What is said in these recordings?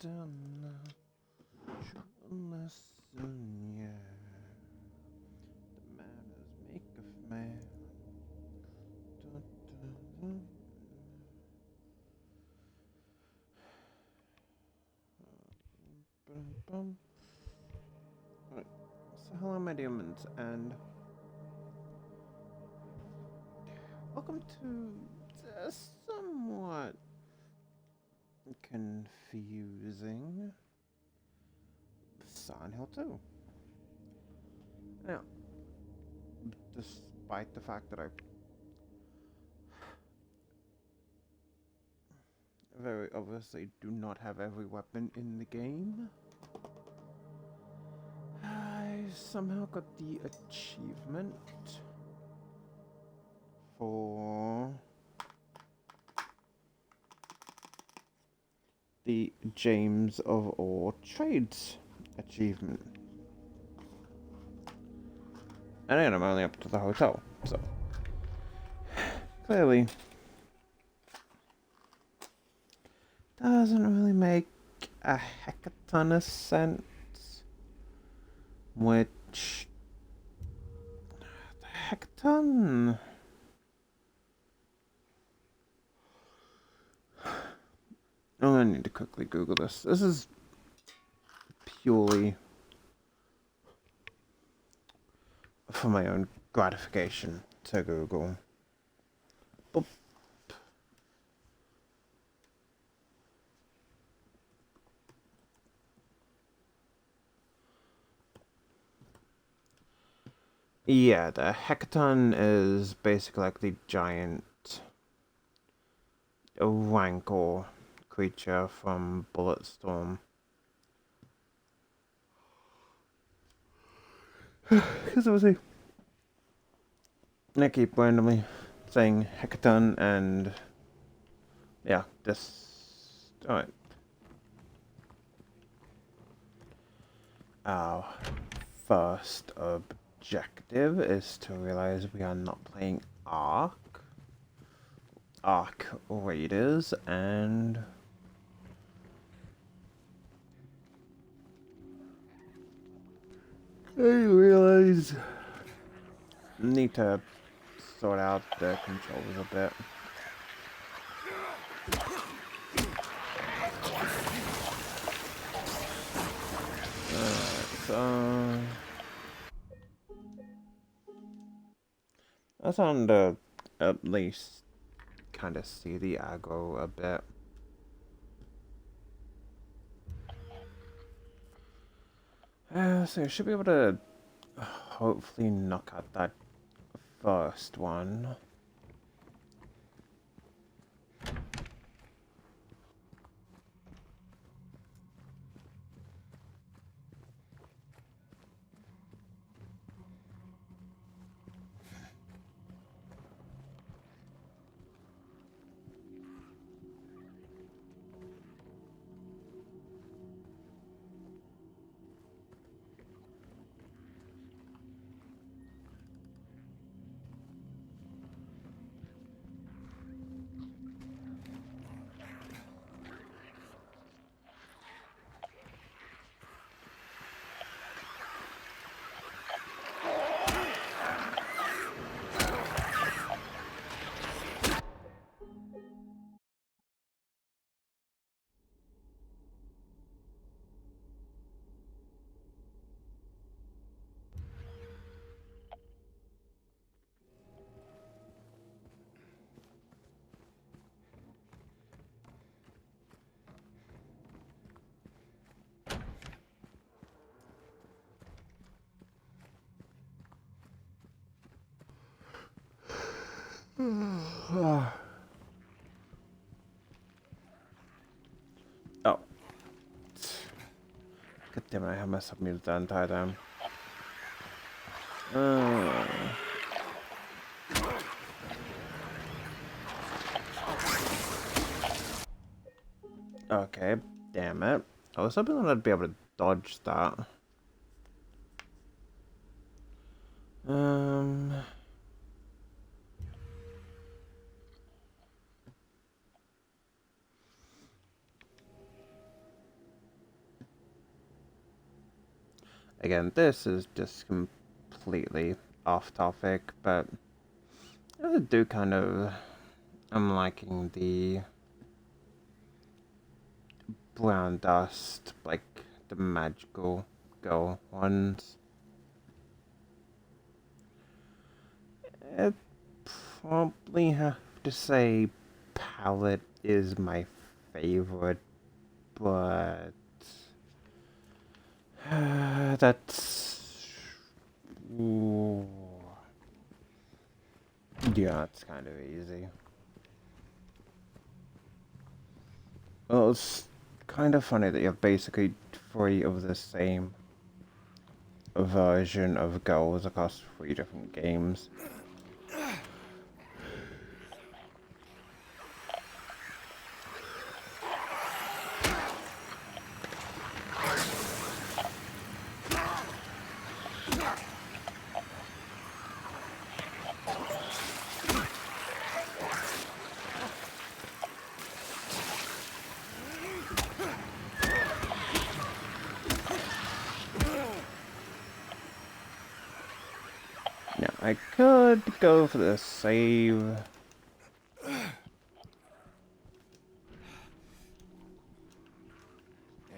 done. Listen, yeah. The manners make of man. Dun, dun, dun. Bum, bum. Right. So hello my demons and welcome to somewhat confusing Silent Hill 2. Now, despite the fact that I very obviously do not have every weapon in the game, I somehow got the achievement for the James of All Trades achievement. And then I'm only up to the hotel, so clearly doesn't really make a heck of a ton of sense. Which the heck ton? I'm gonna need to quickly Google this. This is purely for my own gratification to Google. Boop. Yeah, the Hecaton is basically like the giant rancor creature from Bulletstorm. Because obviously, I keep randomly saying Hecaton and yeah, this. Alright. Our first objective is to realize we are not playing Ark Raiders, and I realize need to sort out the controls a bit. So that's on to at least kind of see the aggro a bit. So I should be able to hopefully knock out that first one. Oh. God damn it, I have myself muted the entire time. Okay, damn it. I was hoping that I'd be able to dodge that. Um... Again, this is just completely off topic, but I do kind of... I'm liking the brown dust, like the magical girl ones. I probably have to say palette is my favorite, but that's... Ooh. Yeah, it's kind of easy. Well, it's kind of funny that you have basically three of the same version of goals across three different games. Now, I could go for the save.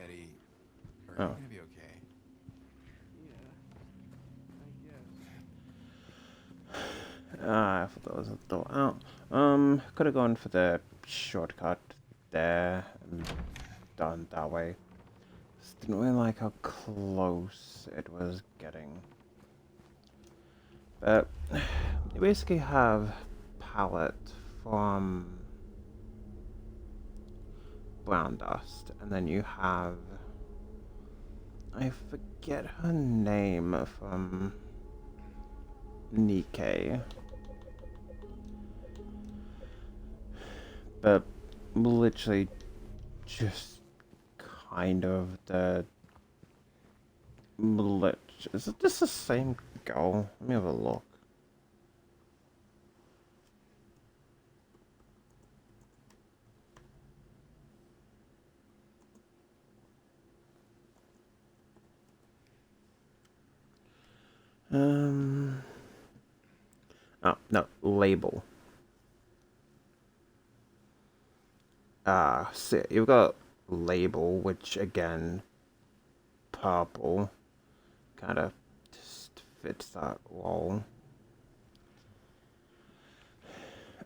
Eddie, are you Oh. gonna be okay? I thought that was a door out. Could have gone for the shortcut there and done that way. Just didn't really like how close it was getting. But you basically have palette from brown dust, and then you have... I forget her name from Nikke. But literally just kind of the... Is it just the same goal? Let me have a look. Oh, no, label. So you've got label, which again, purple, kind of just fits that role.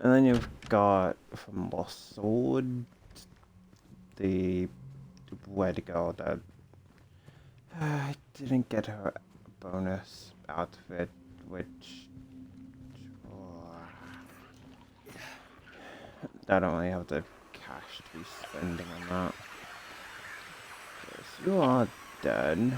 And then you've got from Lost Sword, the red girl that I didn't get her bonus outfit, which I don't really have the cash to be spending on that. Yes, you are dead.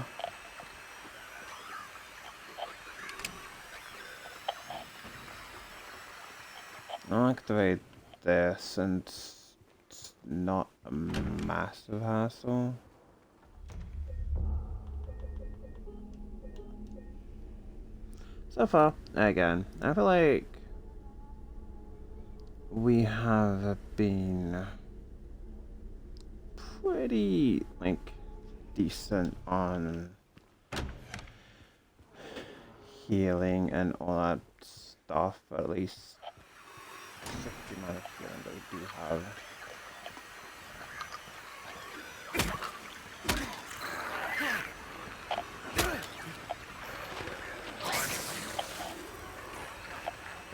I'll activate this and it's not a massive hassle. So far, again, I feel like we have been pretty, like, decent on healing and all that stuff, at least the amount of healing that we do have.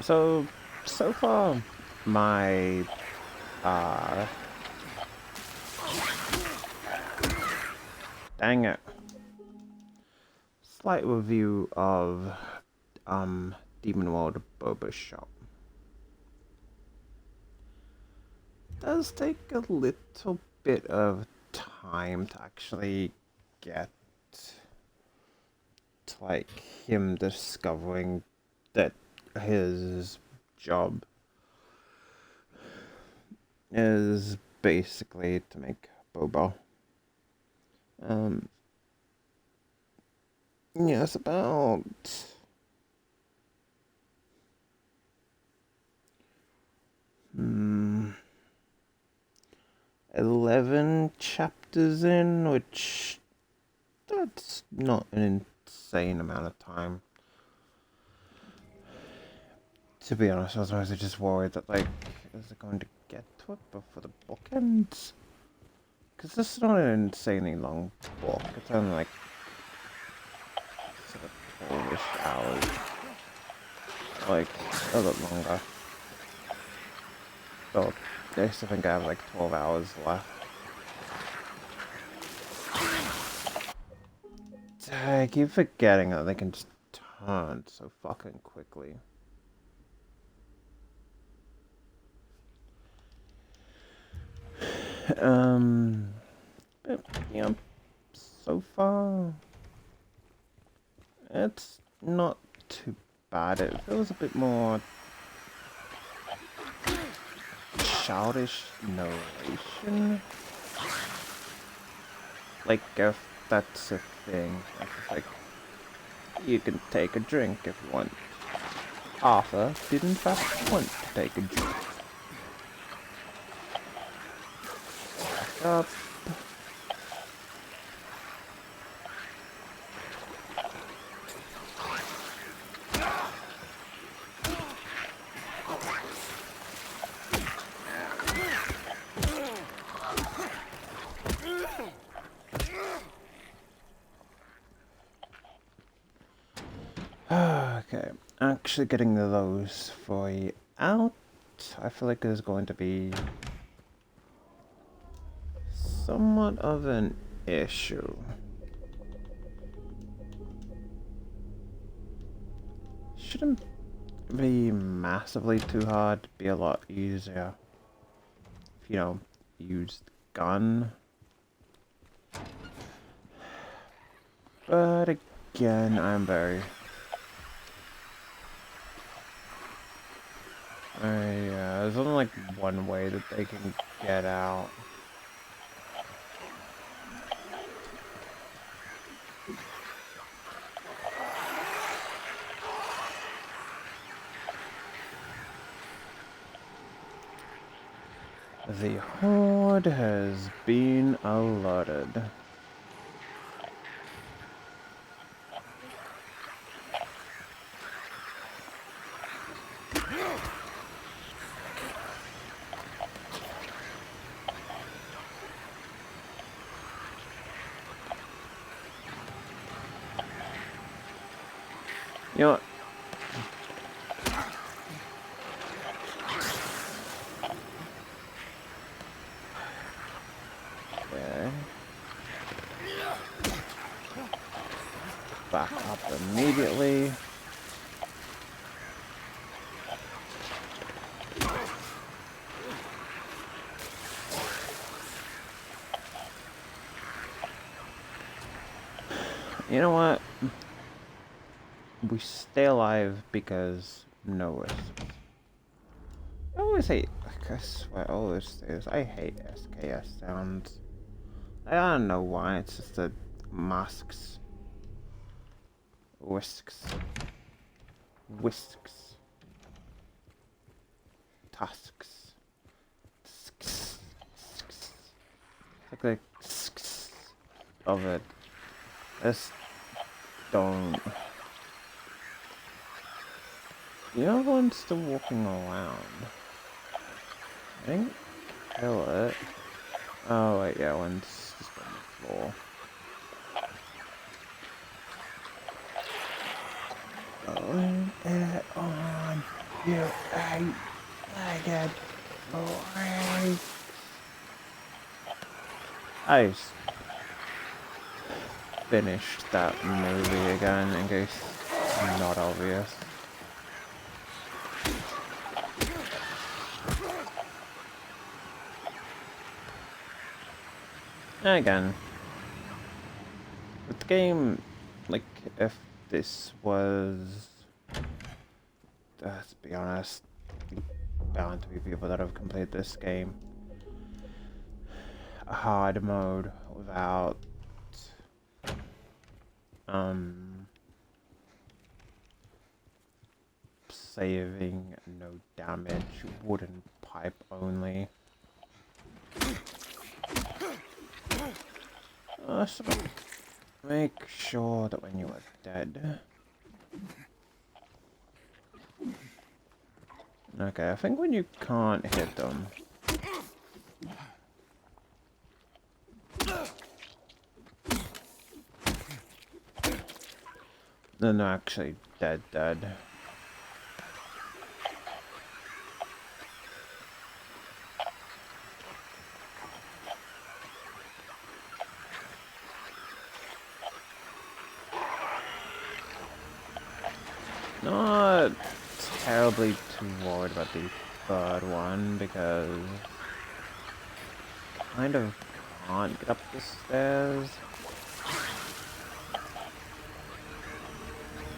So far, my, dang it. Slight review of, Demon World Boba Shop. Does take a little bit of time to actually get to, like, him discovering that his job is basically to make boba. Yeah, it's about 11 chapters in, which that's not an insane amount of time. To be honest, I was mostly just worried that, like, is it going to get to it before the book ends? Because this is not an insanely long book. It's only like sort of 12-ish hours. Like, a lot longer. So, I still think I have like 12 hours left. I keep forgetting that they can just turn so fucking quickly. But, yeah, so far, it's not too bad. It feels a bit more childish narration. Like, if that's a thing. Like, you can take a drink if you want. Arthur did in fact want to take a drink. Back up. Okay, actually getting those three out, I feel like there's going to be somewhat of an issue. Shouldn't be massively too hard, be a lot easier if, you know, used gun. But again, I'm very... yeah, there's only like one way that they can get out. The Horde has been alerted. You know what? Okay. Back up immediately. You know what? We stay alive because no risk. I always hate, I swear, I always say this, I hate SKS sounds. I don't know why, it's just the masks. Whisks. Whisks. Tusks. Sks. Sks. Like the sks of it. Just don't. The other one's still walking around. I think kill it. Oh wait, yeah, one's just on the floor. Going it on you eight-legged boy. I just finished that movie again in case not obvious. Again, with the game, like, if this was, to be honest, bound to be people that have completed this game, a hard mode without, saving, no damage, wooden pipe only. make sure that when you are dead. Okay, I think when you can't hit them, then they're actually dead. Not terribly too worried about the third one because kind of can't get up the stairs.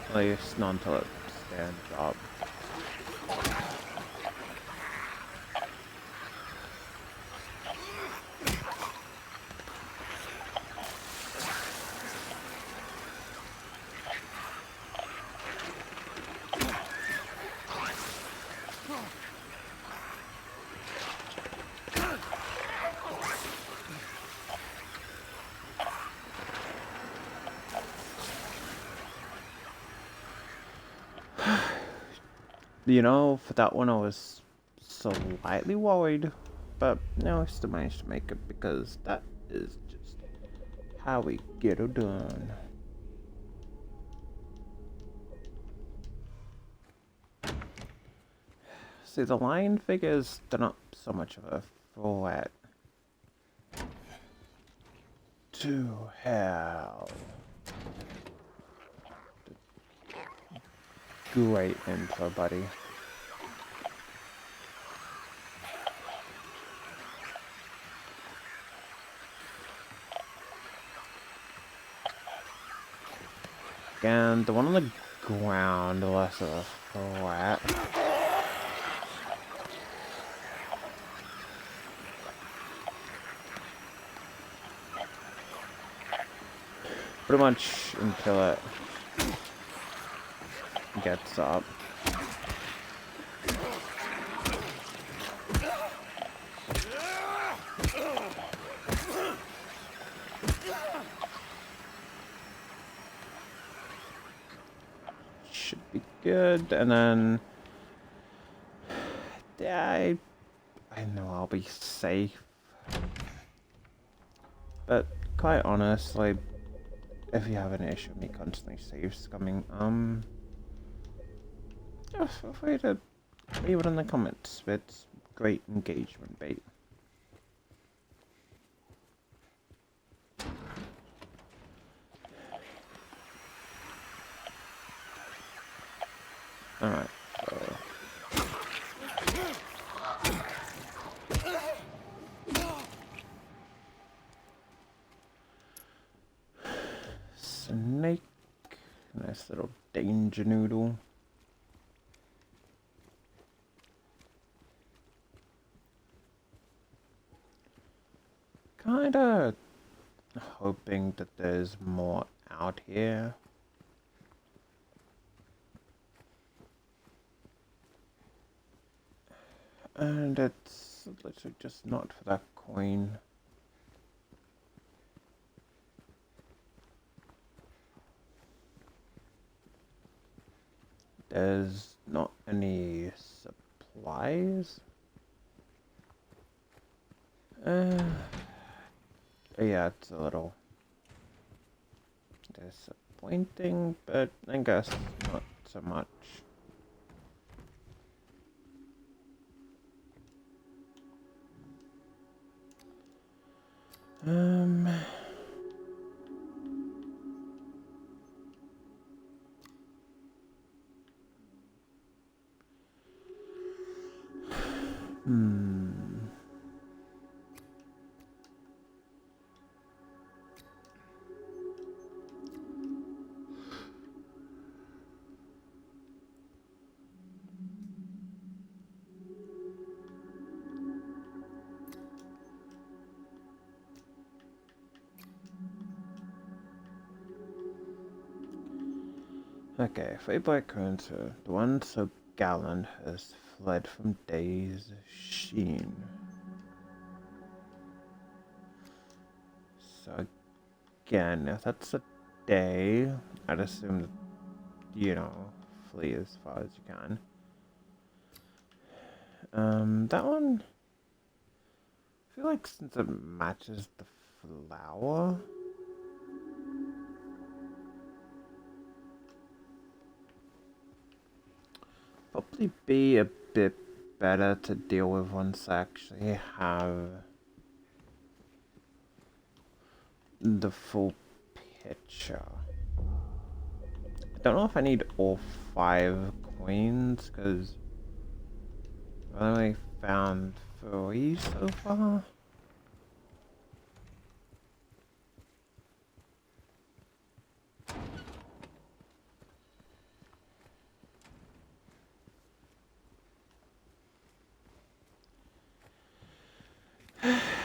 At least not until it stands up. You know, for that one I was slightly worried, but no, I still managed to make it because that is just how we get it done. See, the lion figures, they're not so much of a threat to hell. Great intro, buddy. And the one on the ground, less of a threat. Pretty much until it gets up. Should be good, and then I know I'll be safe, but quite honestly, if you have an issue with me constantly save scumming, yeah, feel free to leave it in the comments. It's great engagement bait. Alright, so snake, nice little danger noodle. Kinda hoping that there's more out here. And it's literally just not for that coin. There's not any supplies. Yeah, it's a little disappointing, but I guess not so much. Um, hmm. Okay, Fayboy Counter, the one so gallant has fled from Day's sheen. So again, if that's a day, I'd assume that, you know, flee as far as you can. That one, I feel like since it matches the flower, probably be a bit better to deal with once I actually have the full picture. I don't know if I need all 5 coins, because I've only found 3 so far.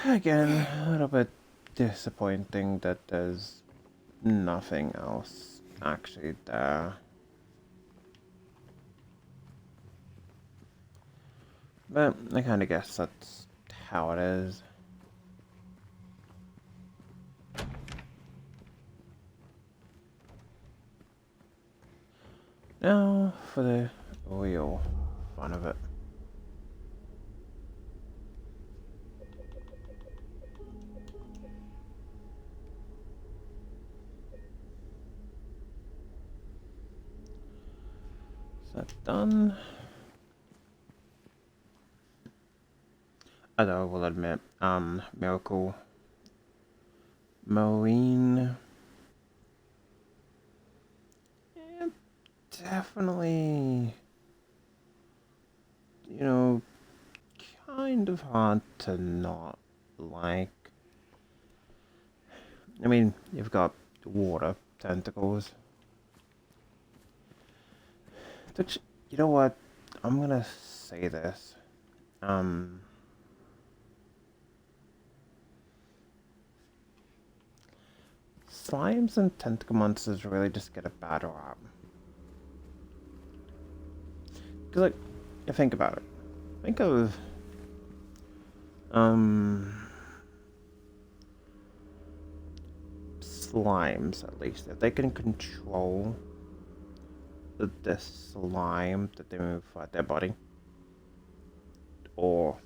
Again, a little bit disappointing that there's nothing else actually there. But I kind of guess that's how it is. Now for the real fun of it. Is that done? Although I will admit, Miracle Marine, yeah, definitely, you know, kind of hard to not like. I mean, you've got water tentacles. Which, you know what? I'm gonna say this. Slimes and tentacle monsters really just get a bad rap. Because, like, you think about it. Think of, slimes, at least. If they can control the slime that they move out their body, or,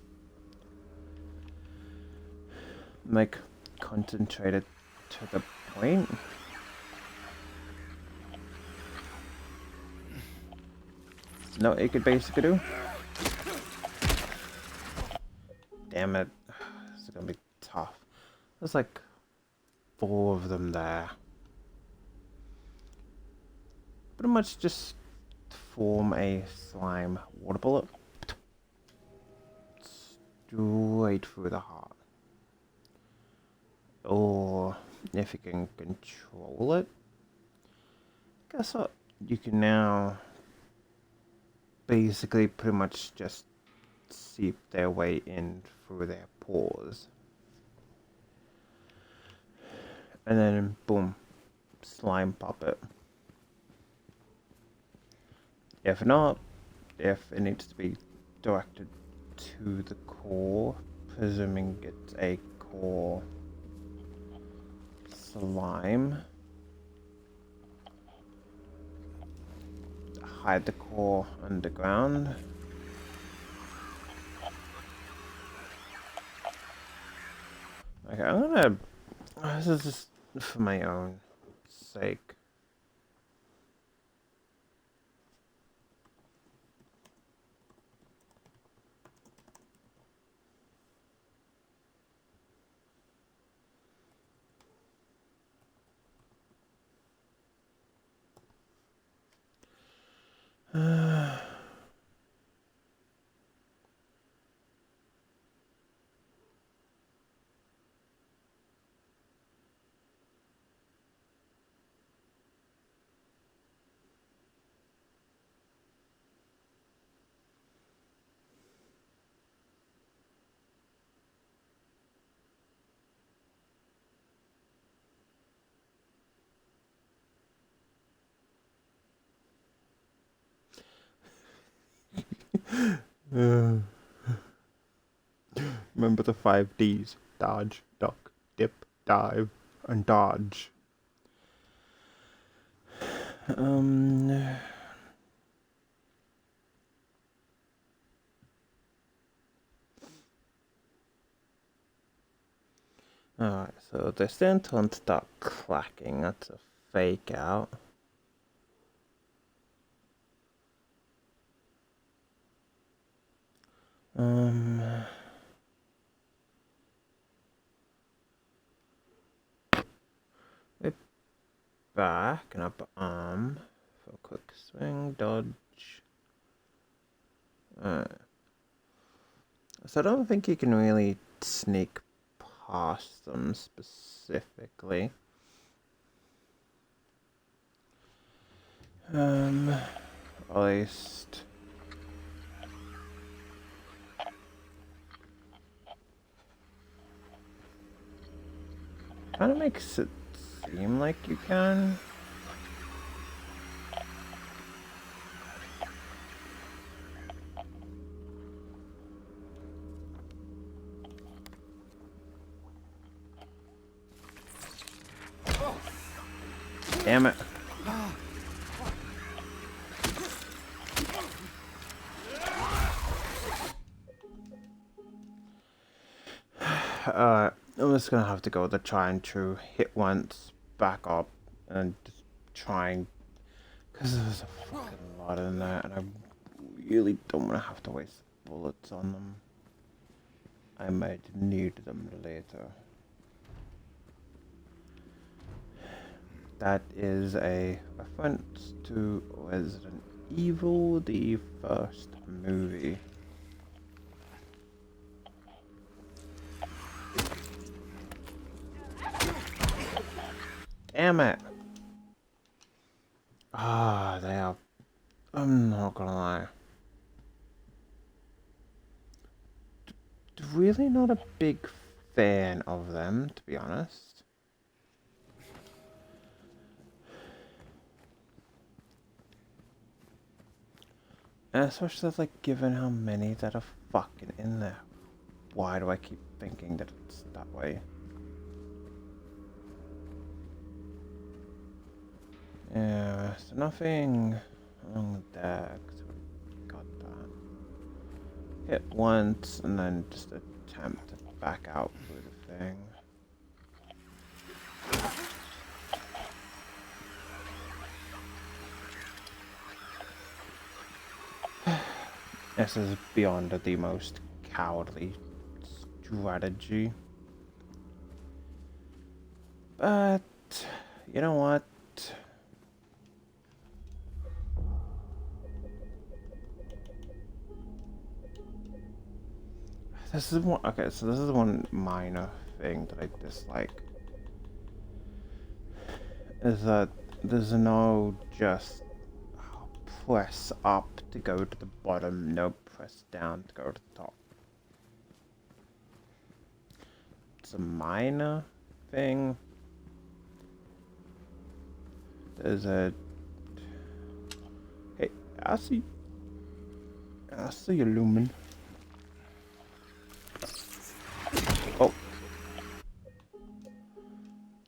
like, concentrated to the point. No, it could basically do. Damn it. This is gonna be tough. There's like 4 of them there. Pretty much just form a slime water bullet. Straight through the heart. Or if you can control it, guess what? You can now basically pretty much just seep their way in through their pores. And then boom, slime puppet. If not, if it needs to be directed to the core, presuming it's a core slime, hide the core underground. Okay, I'm gonna, this is just for my own sake. Remember the 5 Ds: dodge, duck, dip, dive, and dodge. Um. Alright, so they still don't start clacking. That's a fake out. Whip back and up arm for a quick swing, dodge. So I don't think you can really sneak past them specifically. At least. Kind of makes it seem like you can. Damn it. I'm just gonna have to go with trying to hit once, back up, and just trying. Because there's a fucking lot in there, and I really don't want to have to waste bullets on them. I might need them later. That is a reference to Resident Evil, the first movie. Damn it! Ah, they are. I'm not gonna lie. Really not a big fan of them, to be honest. And especially like given how many that are fucking in there. Why do I keep thinking that it's that way? Yeah, so nothing wrong there, because we got that. Hit once, and then just attempt to back out through the thing. This is beyond the most cowardly strategy. But, you know what? This is one. Okay, so this is one minor thing that I dislike. Is that there's no just press up to go to the bottom, no press down to go to the top. It's a minor thing. There's a. Hey, I see you, Lumen. Oh.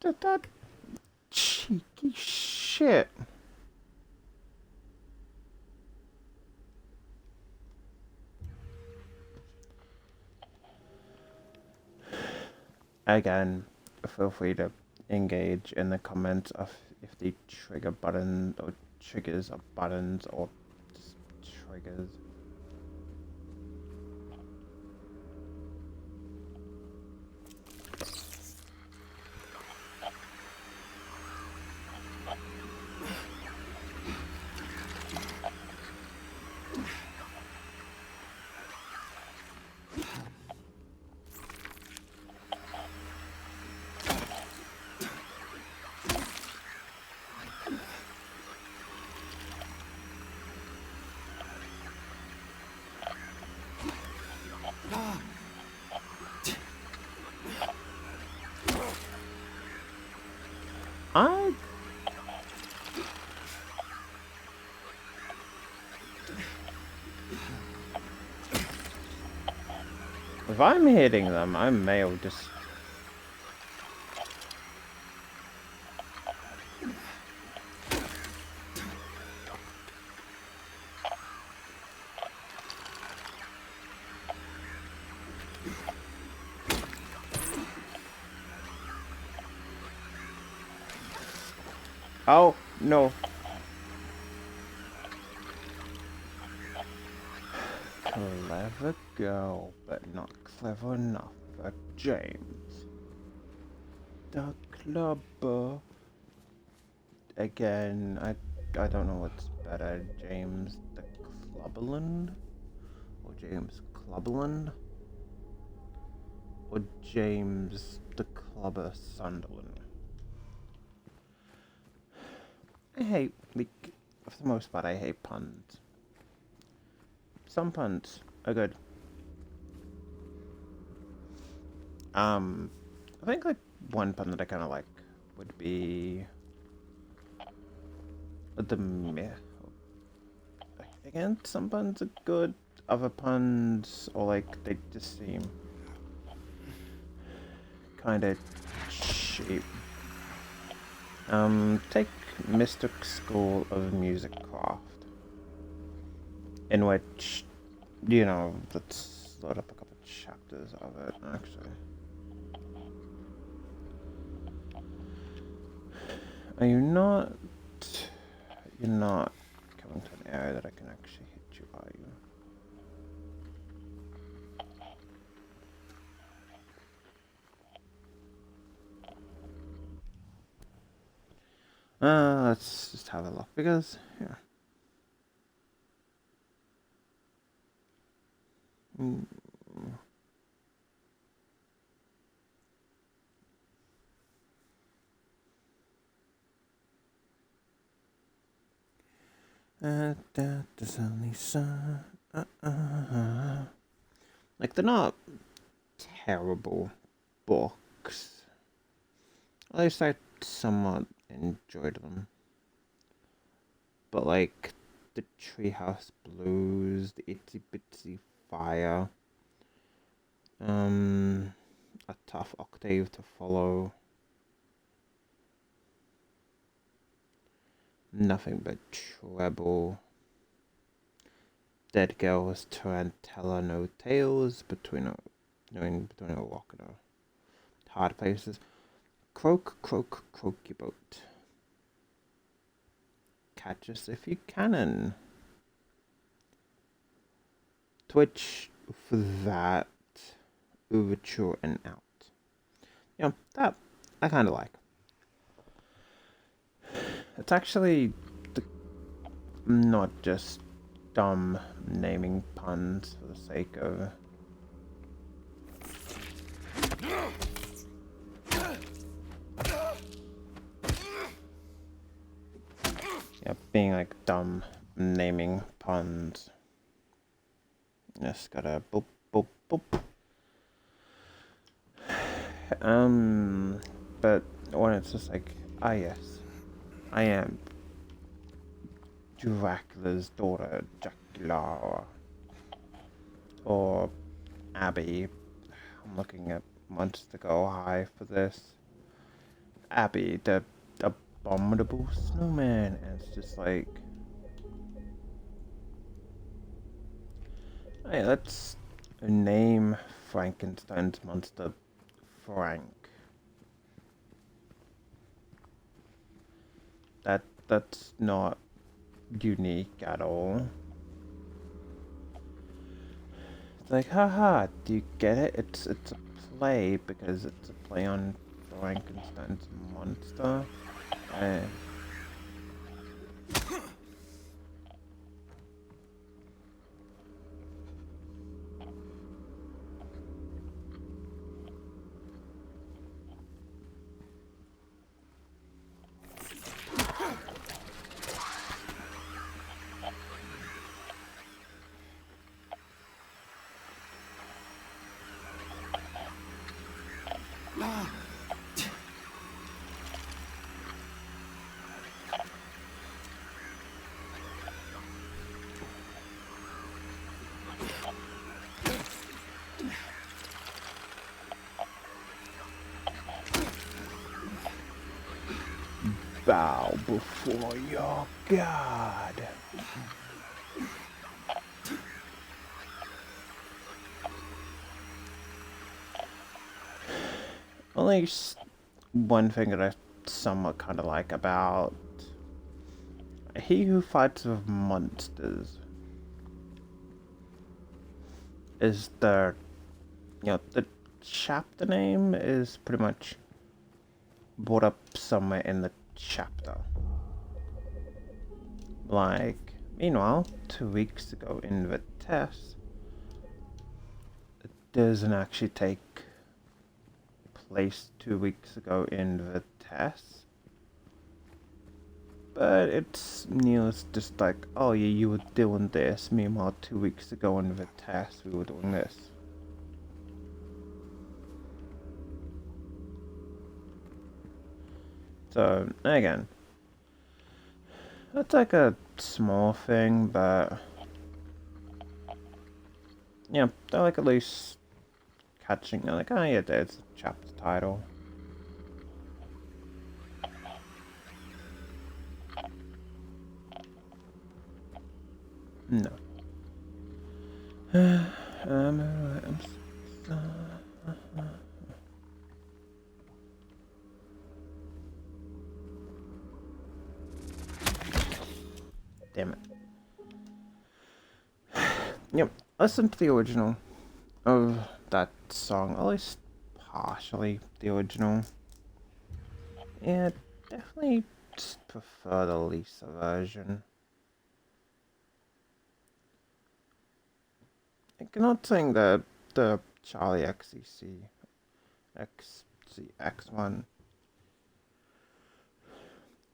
That cheeky shit. Again, feel free to engage in the comments of if the trigger button or triggers are buttons or just triggers. If I'm hitting them, I may have just... Oh, no. Clever girl, but not clever enough for James. The clubber. Again, I don't know what's better, James the Clubberland? Or James Clubberland? Or James the Clubber Sunderland? I hate, like, for the most part, I hate puns. Some puns are good. I think, like, one pun that I kind of like would be the myth. Again, some puns are good, other puns, or like, they just seem kind of cheap. Take Mystic School of Music Craft, in which, you know, let's load up a couple chapters of it, actually. Are you not... You're not coming to an area that I can actually hit you, are you? Let's just have a look, because, yeah. Mm. There's only sun. Like, they're not terrible books. At least I somewhat enjoyed them. But, like, the Treehouse Blues, the Itsy Bitsy Fire, a tough octave to follow. Nothing but treble. Dead girls tarantella, no tales between a rock and a hard places. Croak, croak, croak your boat. Catch us if you can. Twitch for that. Overture and out. You know, that I kind of like. It's actually not just dumb naming puns for the sake of... Yeah, being like dumb naming puns. Just gotta boop, boop, boop. But when it's just like, ah yes, I am Dracula's daughter, Dracula, or Abby. I'm looking at Months to Go High for this. Abby, the abominable snowman, and it's just like, hey, let's name Frankenstein's monster Frank. That's not unique at all. It's like, haha, do you get it? It's a play because it's a play on Frankenstein's monster. And bow before your god. Only one thing that I somewhat kind of like about he who fights with monsters is the, the chapter name is pretty much brought up somewhere in the chapter. Like, meanwhile, 2 weeks ago in the test, it doesn't actually take place 2 weeks ago in the test. But it's news just like, oh yeah, you were doing this. Meanwhile, 2 weeks ago in the test, we were doing this. So, again, that's like a small thing, but yeah, they're like at least catching, like, oh yeah, there's the chapter title. No. Damn it. Yep, listen to the original of that song, at least partially the original. Yeah, definitely just prefer the Lisa version. I'm not saying that the Charlie XCX one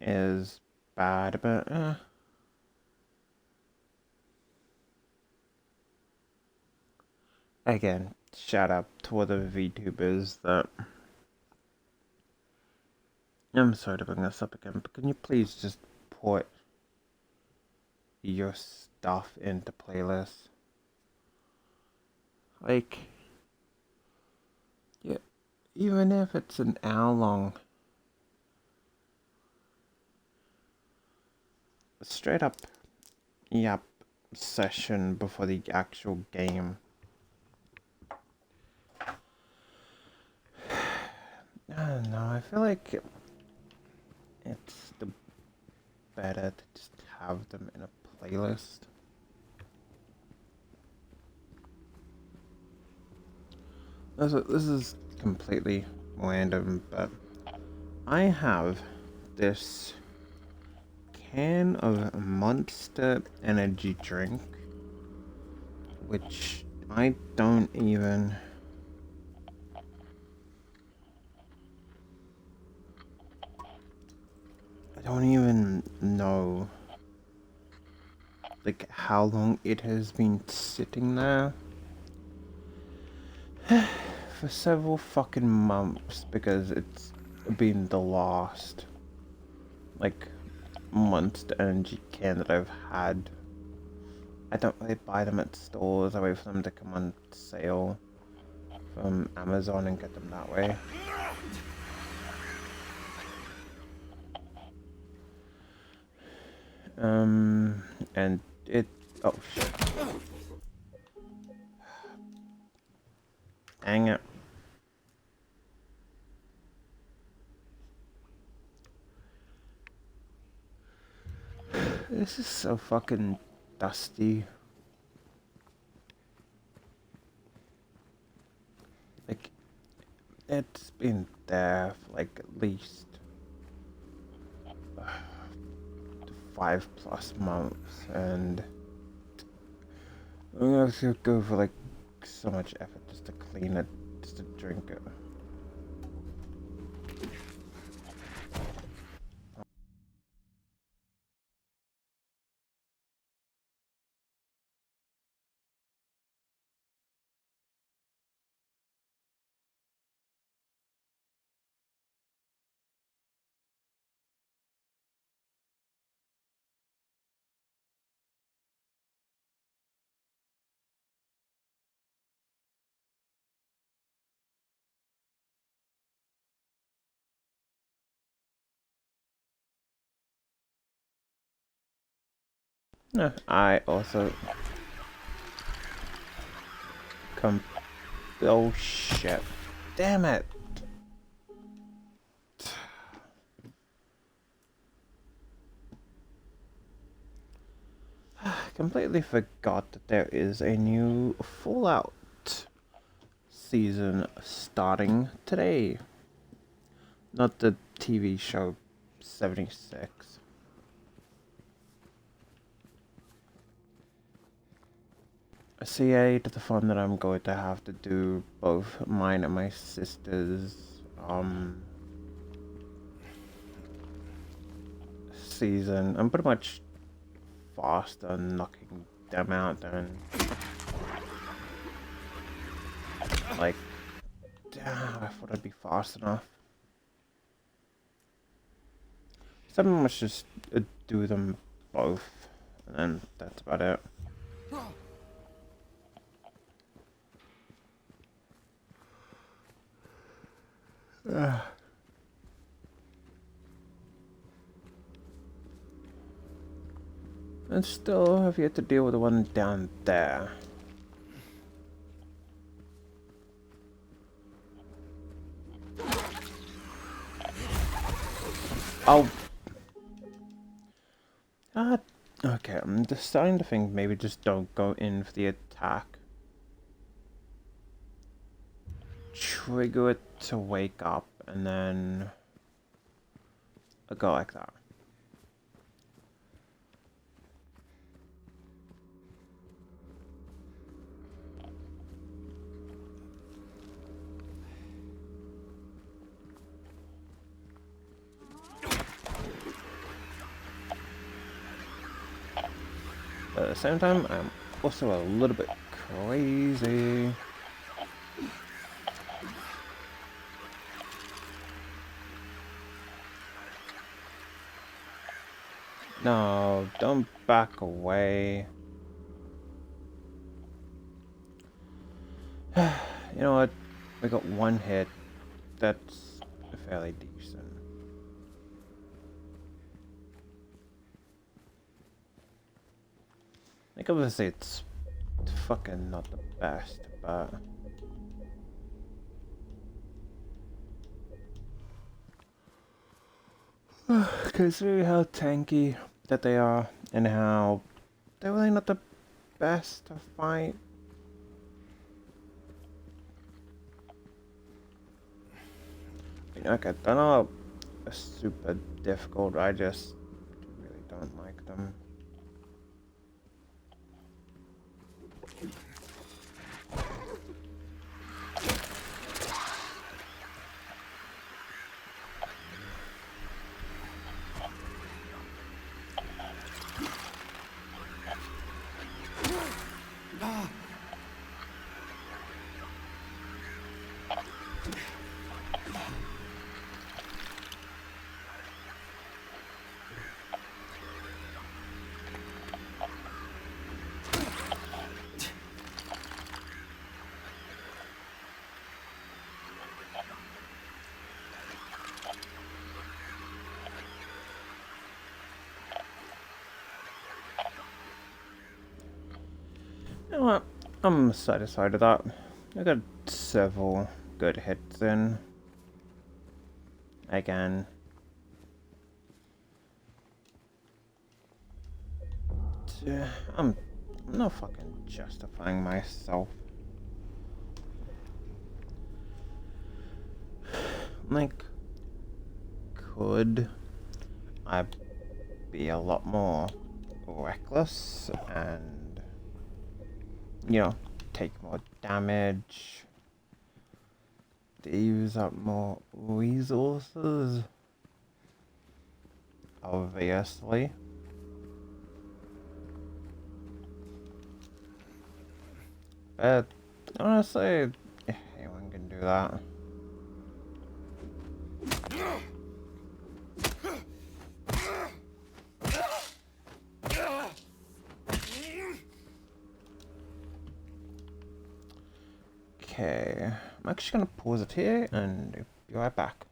is bad, but again, shout out to other VTubers that. I'm sorry to bring this up again, but can you please just put your stuff into playlists? Like, yeah, even if it's an hour long, straight up, yep, session before the actual game. I don't know, I feel like it's better to just have them in a playlist. This is completely random, but I have this can of Monster Energy drink, which I don't even know like how long it has been sitting there. For several fucking months, because it's been the last like Monster Energy can that I've had. I don't really buy them at stores. I wait for them to come on sale from Amazon and get them that way. And it, oh shit. Dang it. This is so fucking dusty. Like, it's been there for like at least 5+ months, and I'm gonna have to go for like so much effort just to clean it, just to drink it. No, I also come. Oh shit! Damn it! completely forgot that there is a new Fallout season starting today. Not the TV show 76. See, I hate the fun that I'm going to have to do both mine and my sister's season. I'm pretty much faster knocking them out than like, damn, I thought I'd be fast enough. So I must just do them both, and then that's about it. And still have yet to deal with the one down there. Oh. Okay, I'm just starting to think maybe just don't go in for the attack. Trigger it to wake up, and then I'll go like that. But at the same time, I'm also a little bit crazy. No, don't back away. You know what? We got one hit. That's fairly decent. Like, obviously it's fucking not the best, but... Considering how tanky that they are, and how they're really not the best to fight. I mean, okay, they're not super difficult, I just really don't like them. You know what? I'm satisfied with that. I got several good hits in. Again. I'm not fucking justifying myself. Like, could I be a lot more reckless and, you know, take more damage, to use up more resources? Obviously. But honestly, anyone can do that. Okay, I'm actually gonna pause it here and be right back.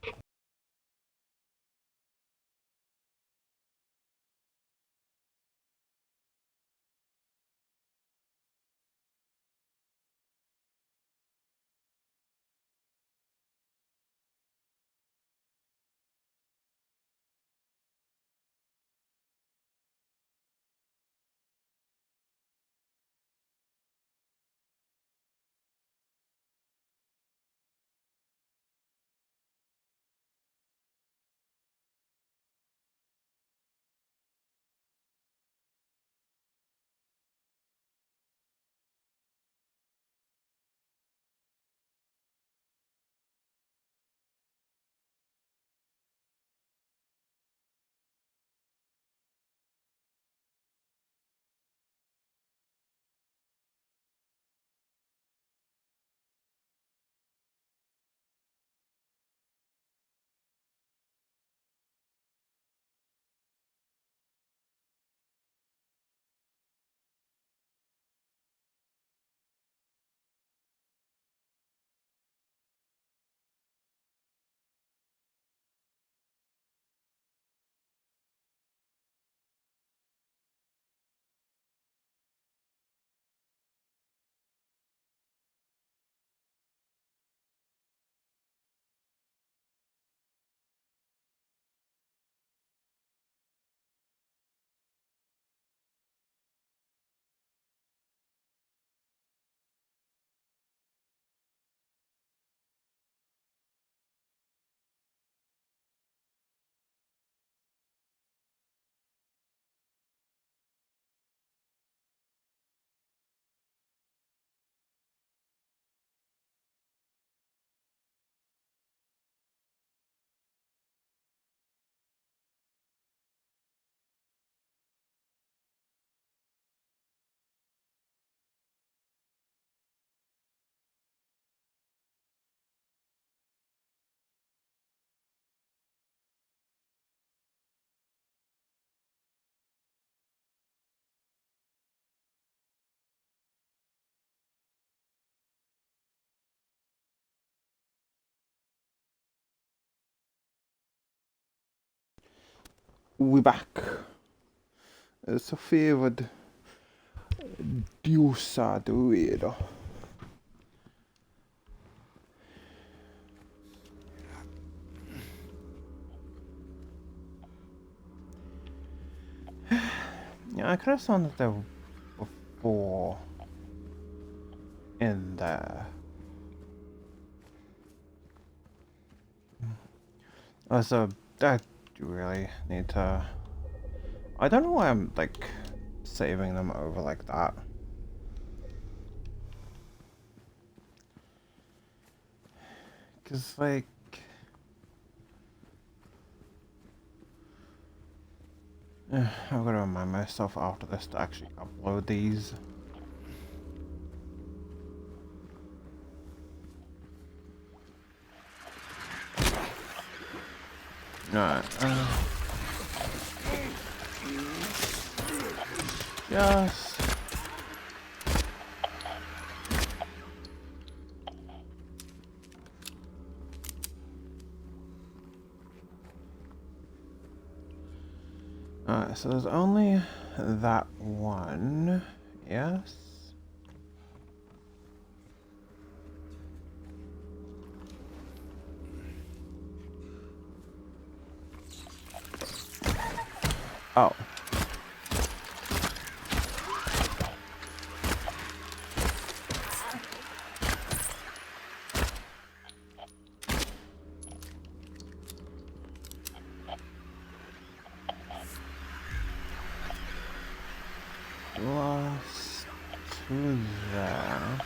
we back. Så fevad diussa tuido. Yeah, I could have sounded that before in there. Also, that you really need to. I don't know why I'm like saving them over like that. Cause like I've got to remind myself after this to actually upload these. Alright. Yes. Alright, so there's only that one. Yes. Oh. Lost to there.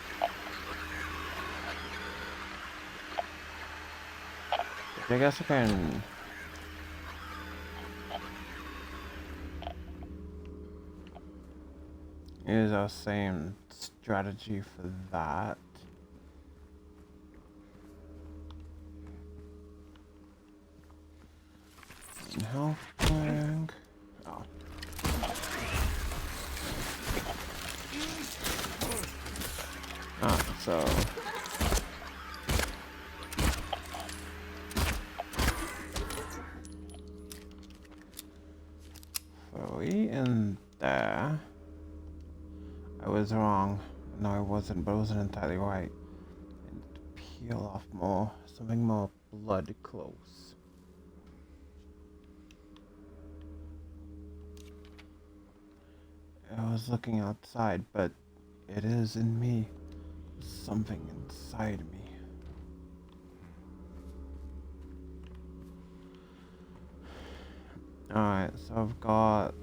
I guess I can. Use our same strategy for that. And health flag. Oh. Ah, so. We in there. I was wrong. No, I wasn't, but I wasn't entirely right. And peel off more. Something more blood close. I was looking outside, but it is in me. Something inside me. Alright, so I've got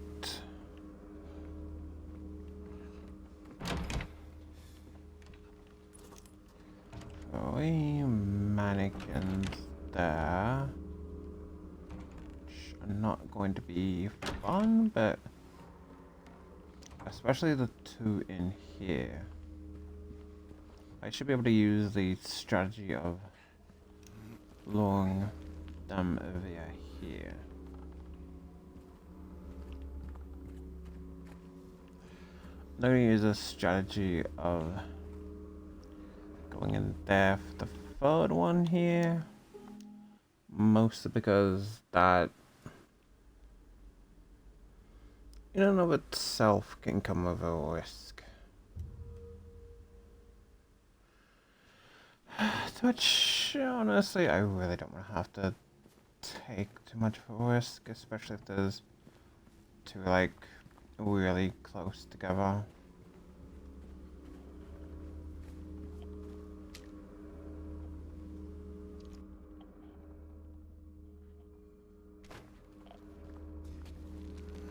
three mannequins there. Which are not going to be fun, but especially the two in here. I should be able to use the strategy of luring them via here. I'm going to use a strategy of going in there for the third one here. Mostly because that in and of itself can come with a risk. Which, honestly, I really don't want to have to take too much of a risk, especially if there's two, like, really close together.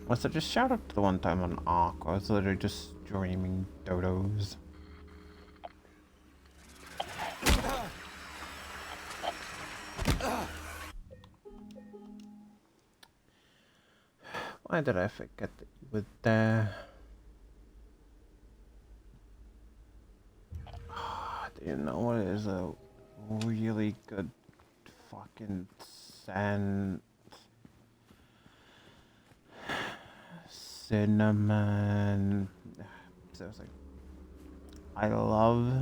Was I just shout out to the one time on Ark, or was I literally just streaming dodos? Why did I forget that you were there? Do you know what is a really good fucking scent? Cinnamon. Seriously. I love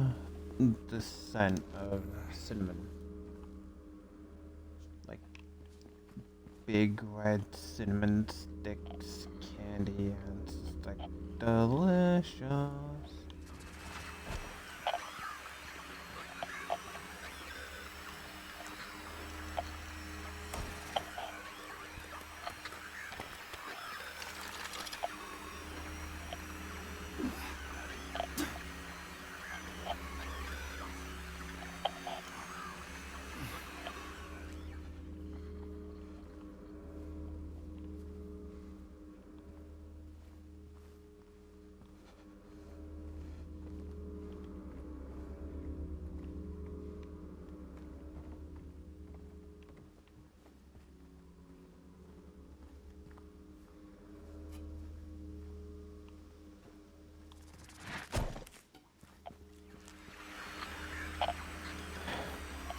the scent of cinnamon. Like, big red cinnamon sticks candy, and it's like delicious.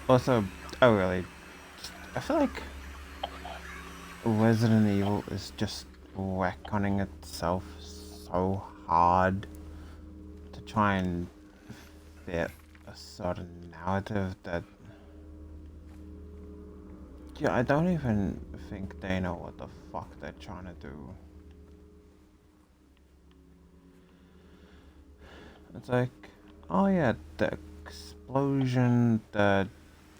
Also, I feel like Resident Evil is just retconning itself so hard to try and fit a certain narrative that, yeah, I don't even think they know what the fuck they're trying to do. It's like, oh yeah, the explosion that,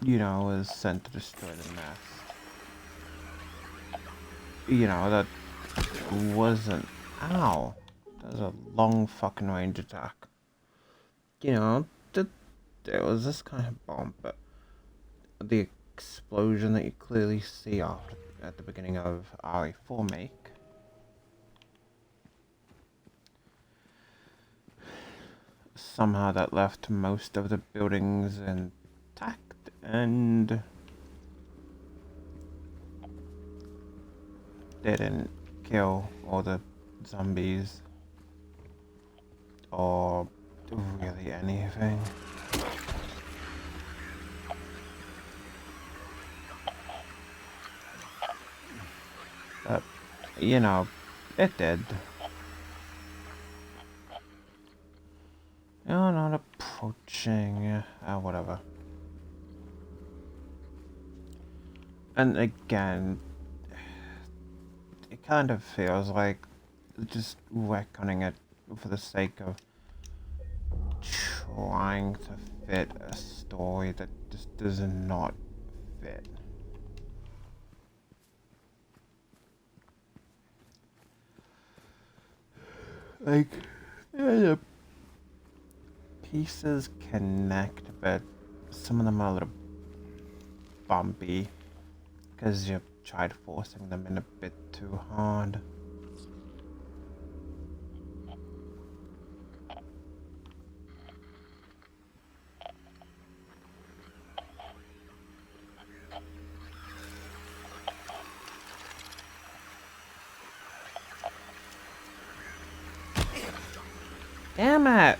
was sent to destroy the nest. That wasn't. Ow! That was a long fucking range attack. There was this kind of bomb, but the explosion that you clearly see at the beginning of RE4 make. Somehow that left most of the buildings intact and didn't kill all the zombies or really anything. But, it did. You're not approaching. Whatever. And again, it kind of feels like just retconning it for the sake of trying to fit a story that just does not fit. Like, yeah, the pieces connect, but some of them are a little bumpy because you tried forcing them in a bit too hard. Damn it!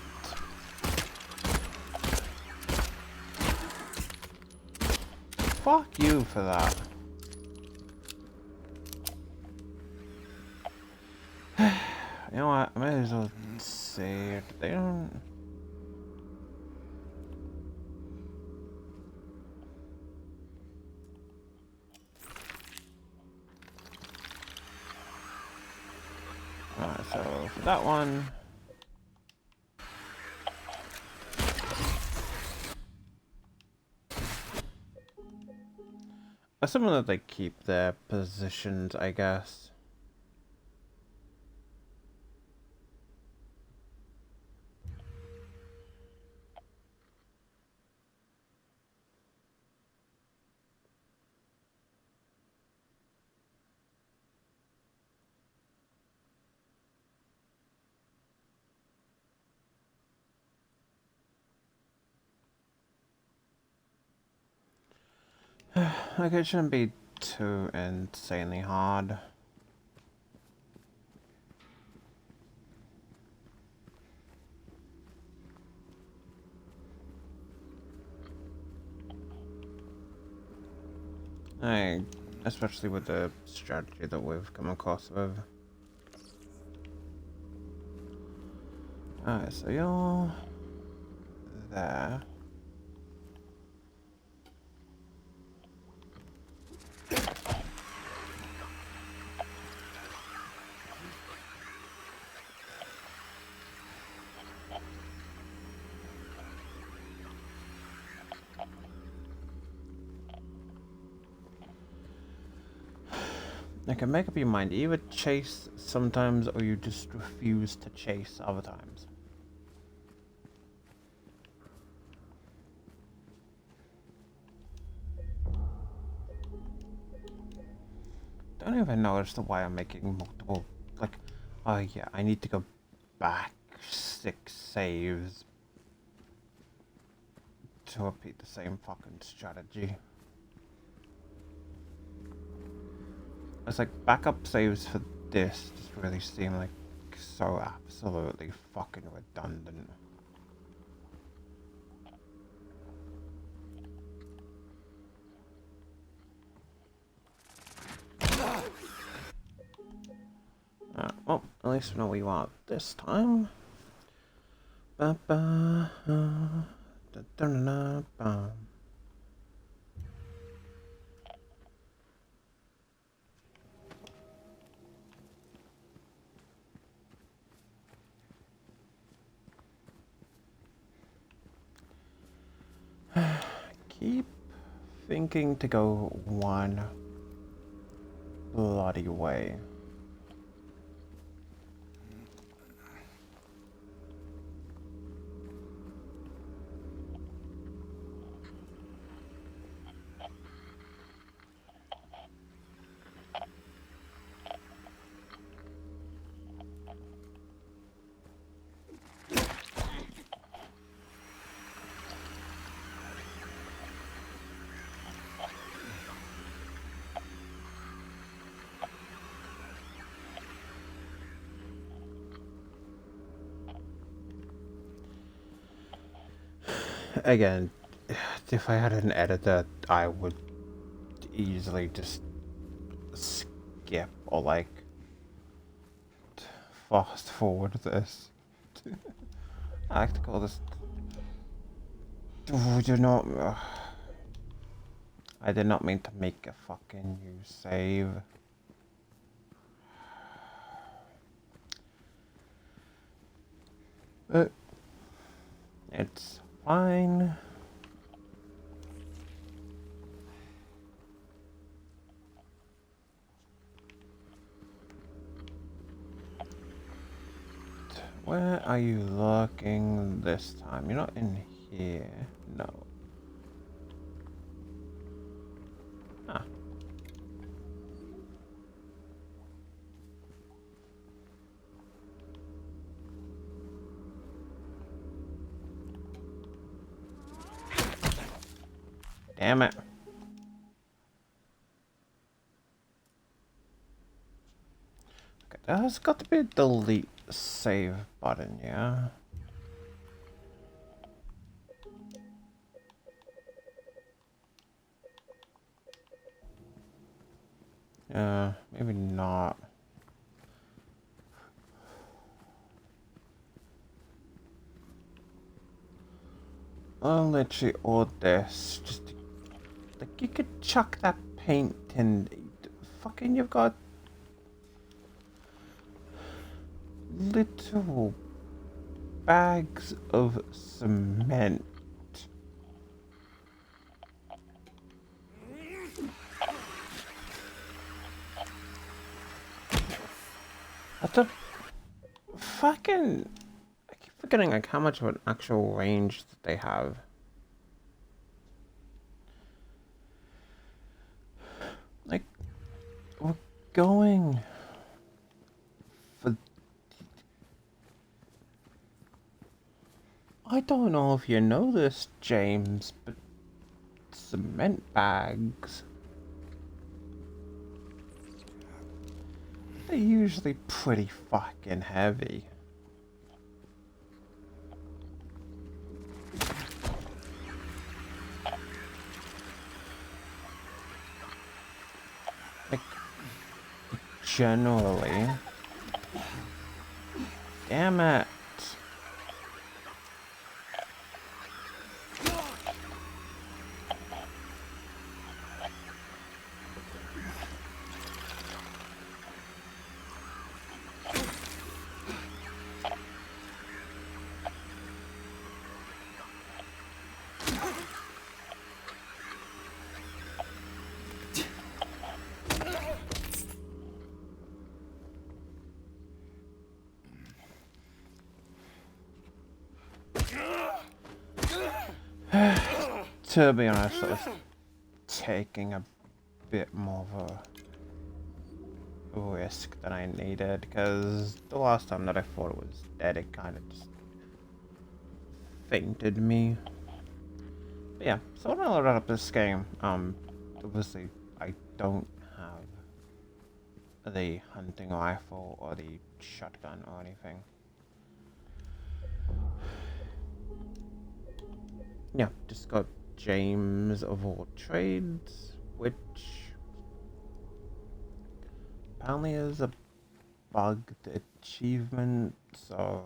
Fuck you for that. You know what? I might as well save. They don't. Alright, so for that one. Assuming that they keep their positions, I guess. Like, it shouldn't be too insanely hard. Especially with the strategy that we've come across with. Alright, so you're there. Okay, make up your mind. You either chase sometimes or you just refuse to chase other times. Don't even notice the why I'm making multiple, like, oh yeah, I need to go back 6 saves to repeat the same fucking strategy. It's like backup saves for this just really seem like so absolutely fucking redundant. Well, at least we know what you want this time. Ba ba da da da ba. Keep thinking to go one bloody way. Again, if I had an editor, I would easily just skip or like fast forward this. I like to call this. Oh, do not. I did not mean to make a fucking new save. But it's fine. Where are you lurking this time? You're not in here. No. Ah. Damn it. Okay, there's got to be a delete save button, yeah? Maybe not. I'll literally order this. Just like you could chuck that paint and fucking you've got little bags of cement. That's a fucking. I keep forgetting like how much of an actual range that they have. Like, we're going for. I don't know if you know this, James, but cement bags. They're usually pretty fucking heavy. Like, generally. Damn it. to be honest, I was taking a bit more of a risk than I needed, because the last time that I thought it was dead, it kind of just fainted me. But yeah, so when I loaded up this game, obviously I don't have the hunting rifle or the shotgun or anything. Yeah, just got James of all trades, which apparently is a bugged achievement, so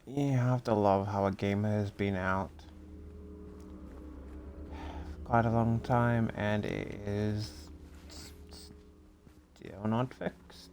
you have to love how a game has been out for quite a long time and it is still not fixed.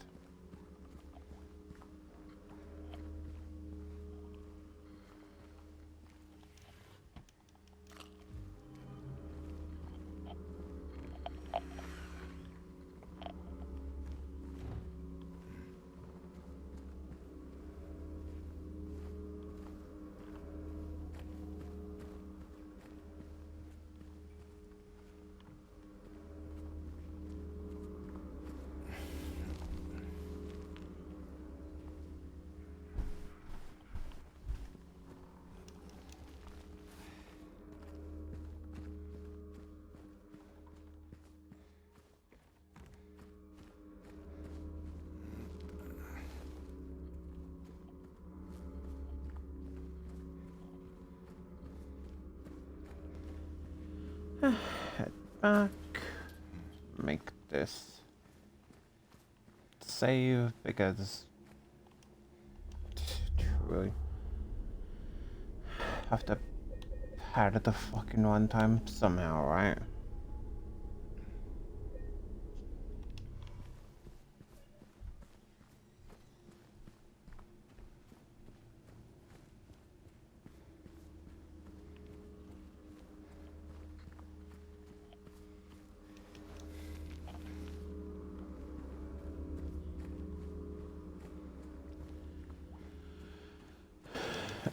Head back, make this save because truly have to pad it the fucking one time somehow, right?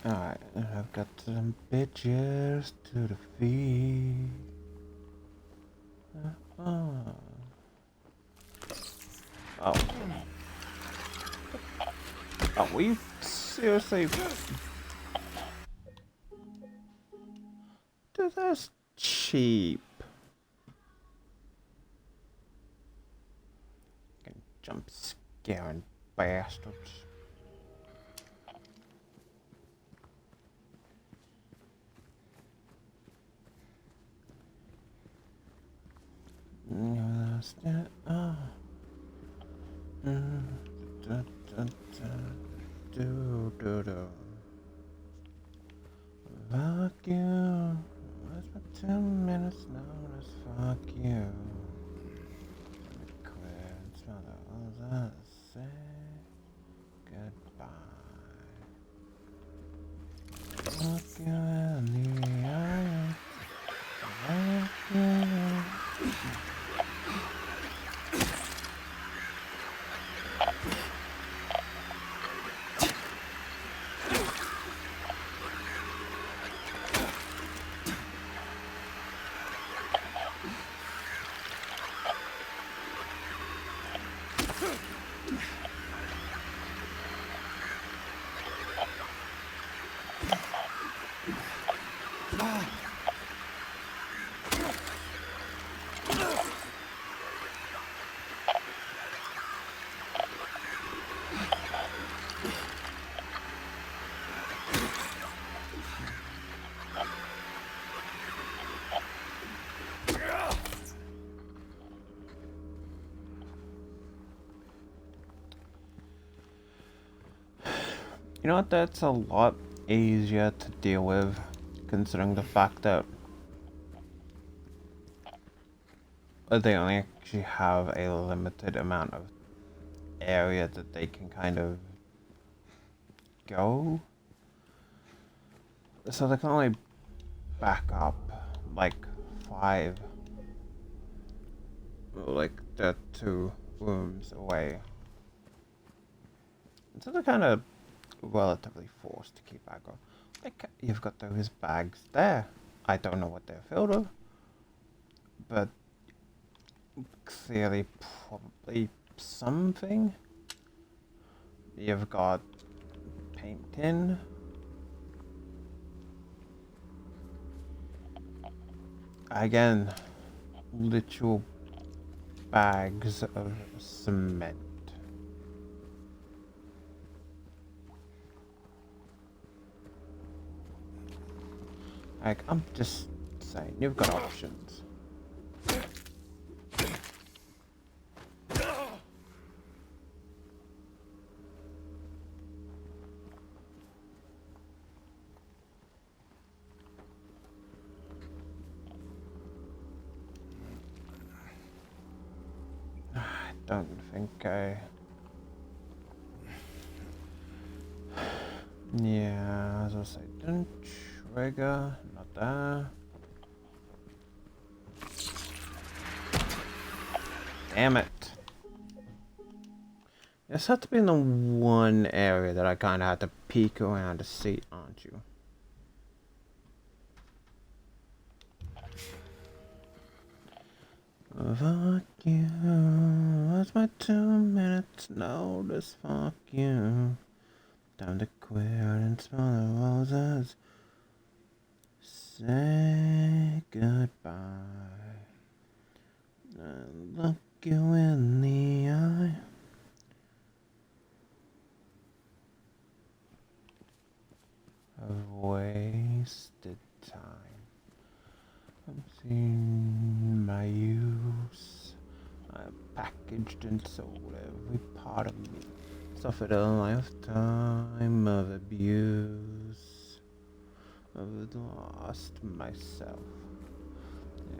Alright, I've got some bitches to defeat. Oh. Oh, will you seriously do this? Cheap. Fucking jump scaring bastards. Fuck you. What's my 2 minutes now? Let's fuck you. Let me quit. It's not all that say goodbye. Fuck you in the eye. Fuck you. You know what, that's a lot easier to deal with, considering the fact that they only actually have a limited amount of area that they can kind of go. So they can only back up like 5, like the 2 rooms away. And so they're kind of relatively forced to keep aggro. You've got those bags there. I don't know what they're filled with, but clearly probably something. You've got paint tin. Again, literal bags of cement. Like, I'm just saying, you've got options. I don't think I... Yeah, as I say, don't trigger, not there. Damn it. This had to be in the one area that I kind of had to peek around to see, aren't you? Fuck you. What's my 2 minutes notice? Fuck you. Time to quit and smell the roses. Say goodbye. And look you in the eye. I've wasted time. I'm seeing my use. I'm packaged and sold every part of me. Suffered a lifetime of abuse. I've lost myself.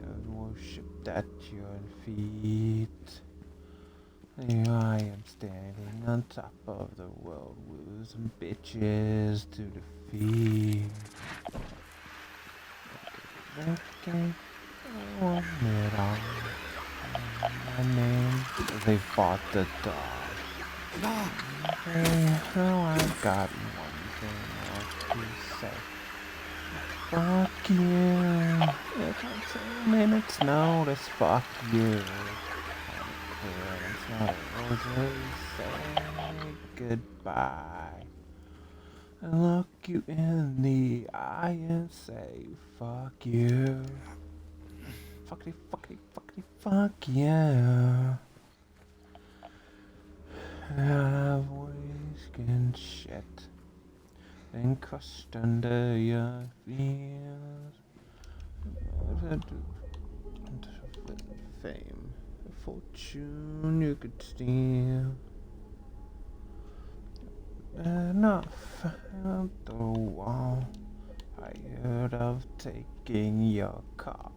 I've worshipped at your feet. Here I am standing on top of the world with some bitches to defeat. Okay, I want it all. My name, they fought the dog. Okay, now I've got one thing to say. Fuck you. If I 2 minutes notice, fuck you. It's not a roses, say goodbye. I look you in the eye and say, fuck you. Fuckity, fuckity, fuckity, fuck yeah. I've wasted shit. Been crushed under your feet. Fame, fortune you could steal. Enough at the wall. Tired of taking your car.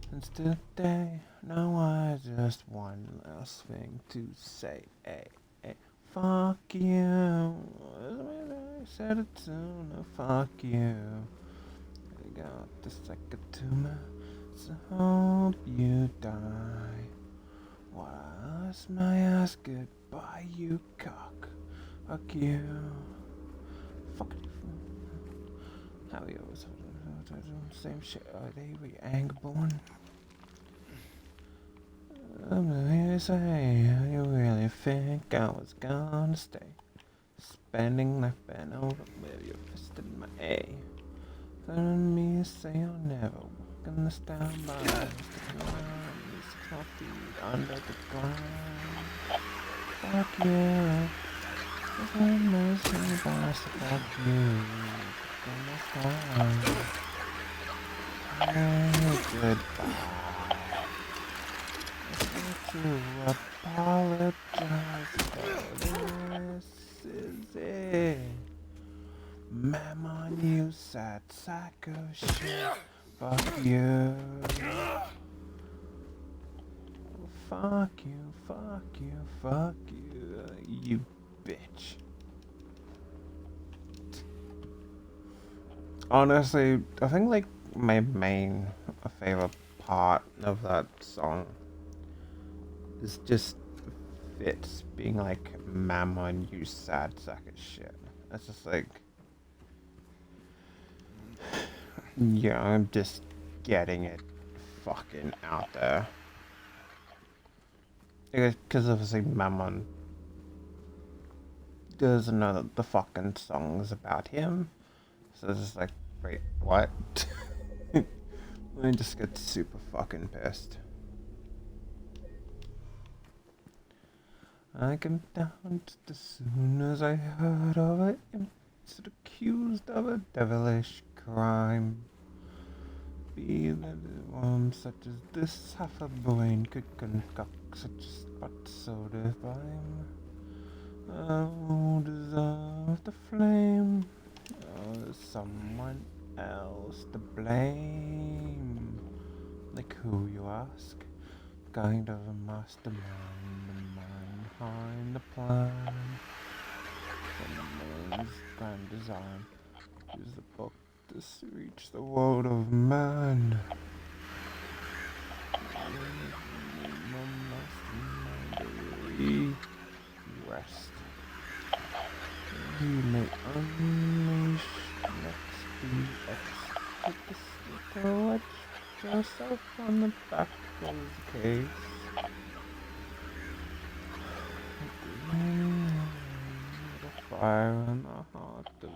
Since today, now I just one last thing to say. Hey, hey, fuck you. I said it sooner. Fuck you. I got the second tumor, so hope you die. While I ask my ass goodbye, you cock. Fuck you. Fuck you. How you always same shit. Are they re-angborn? I'm here to say, you really think I was gonna stay? Spending life bent over with your fist in my A. Telling me to say I'll never walk in the stand by. Sticking around, 6 more feet under the ground. Fuck you. There's no mercy, but I still fuck you. Goodbye. To apologize for this is it. Mammon, you sad sack of shit. Fuck you. Fuck you, fuck you, fuck you, you bitch. Honestly, I think like my main favorite part of that song is just Fitz being like, Mammon, you sad sack of shit. That's just like, Yeah, I'm just getting it fucking out there. Because obviously Mammon doesn't know that the fucking song's about him. So it's just like, wait, what? I just get super fucking pissed. I came down just as soon as I heard of it. Stood accused of a devilish crime. Be that such as this, half a brain could concoct such a spot so divine. I won't deserve the flame. There's someone else to blame. Like who, you ask? Kind of a mastermind, the mind behind the plan. Someone's grand design. Use the book to reach the world of man. Rest. You may unleash next be executed. Watch yourself on the back of the case. The fire in the heart of the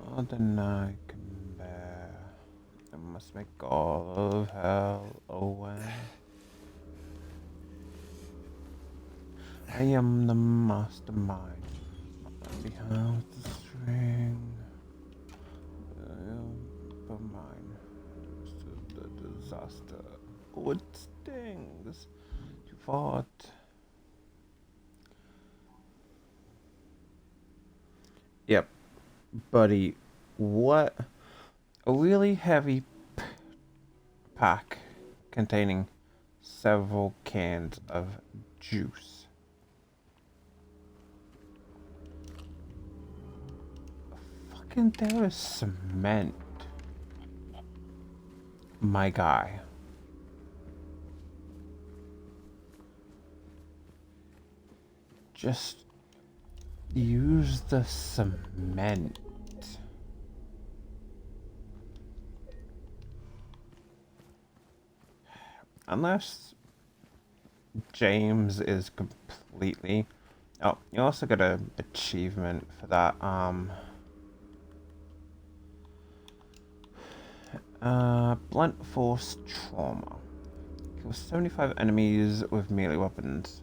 more than I can bear. I must make all of hell aware. I am the mastermind behind the string. But mine is the disaster. Oh, it stings. You fought. Yep, buddy. What? A really heavy pack containing several cans of juice. Fucking there is cement. My guy. Just use the cement. Unless James is completely... Oh, you also got an achievement for that, blunt force trauma. Kill 75 enemies with melee weapons.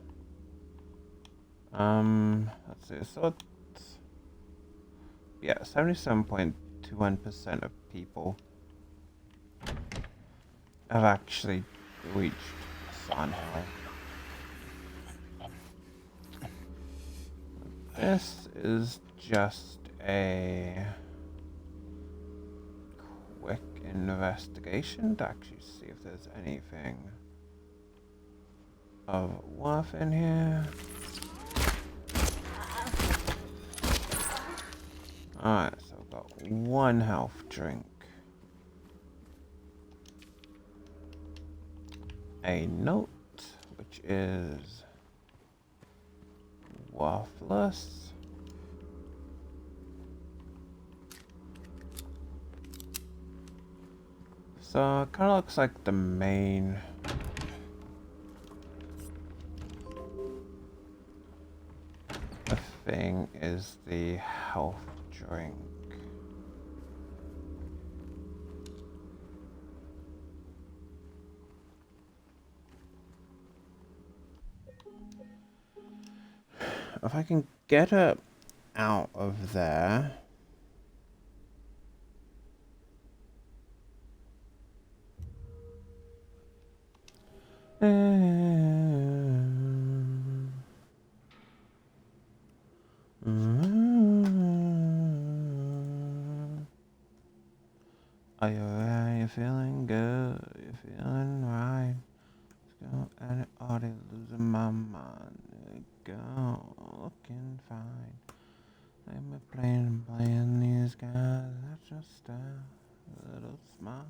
Let's see, so it's... Yeah, 77.21% of people have actually reached Sanhel. This is just a quick investigation to actually see if there's anything of worth in here. Alright, so I've got one health drink. A note, which is worthless. So it kind of looks like the main thing is the health drink. If I can get it out of there. Are you alright? You feeling good? You feeling right? Let's go at it, already losing my mind. There you go, looking fine. I'm playing these guys. That's just a little smile.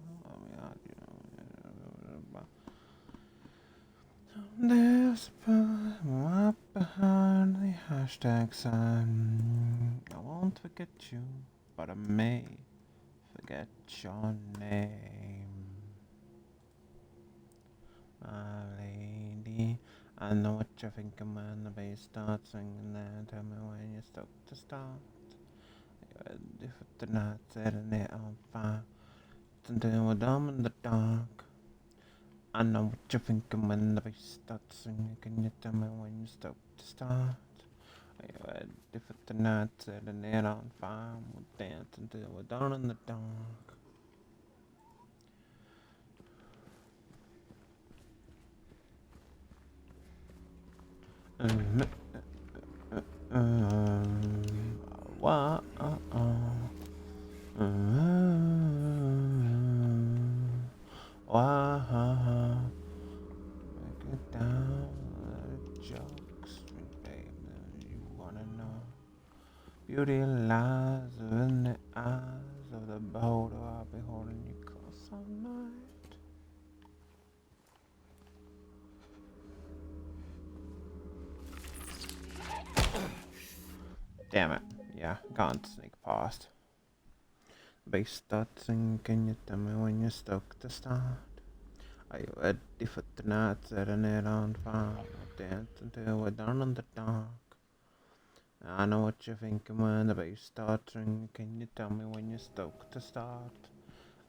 There's right behind the hashtag sign. I won't forget you. but I may forget your name. My lady, I know what you're thinking when the bass starts singing there. Tell me when you're stoked to start. You're ready for tonight, setting it on fire. Until we're dumb in the dark. I know what you're thinking when the bass starts singing. Can you tell me when you're stoked to start? Are you ready for tonight, setting it on fire? We'll dance until we're down in the dark. What? Break it down, let it jokes, baby. You wanna know? Beauty lies in the eyes of the beholder. I'll be holding you close all night. Damn it. Yeah, can't sneak past. Bass starts singing, can you tell me when you're stoked to start? Are you ready for tonight, setting it on fire? We'll dance until we're down in the dark. I know what you're thinking when the bass starts ringing. Can you tell me when you're stoked to start?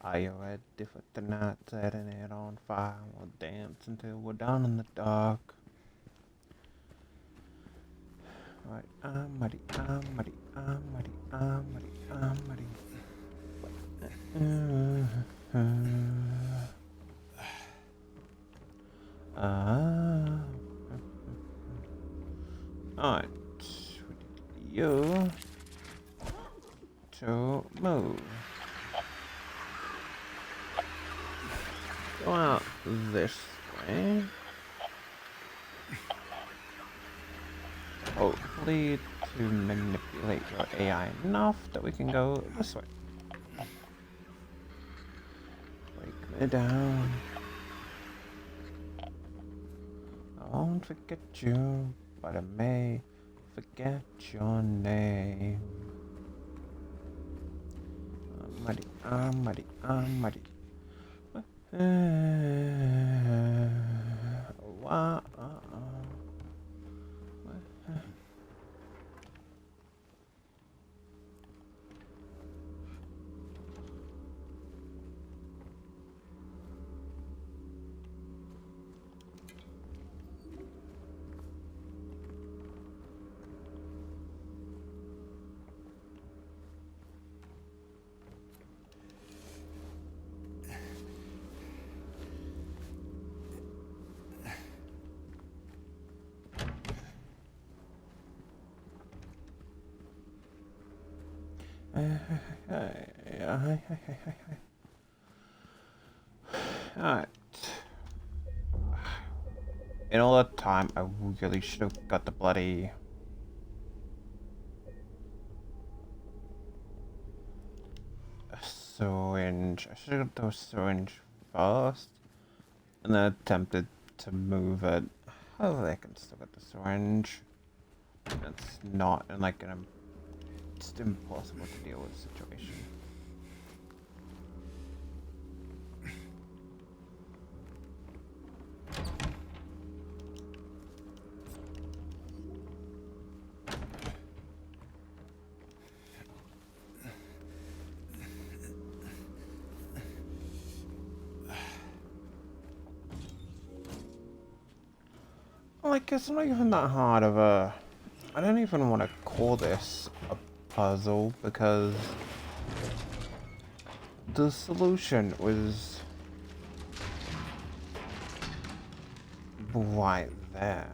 Are you ready for tonight, setting it on fire? We'll dance until we're down in the dark. Right, I'm ready, I'm ready, I'm ready, I'm ready, I'm ready. Alright, you to move. Go out this way. Hopefully to manipulate your AI enough that we can go this way. Break me down. I won't forget you, but I may forget your name. I'm ready, I'm ready, I'm ready. Alright. In all that time, I really should have got the bloody... syringe. I should have got the syringe first. And then attempted to move it. Hopefully I can still get the syringe. It's not in like an... It's impossible to deal with situation. Like, it's not even that hard of a... I don't even want to call this a puzzle, because the solution was right there.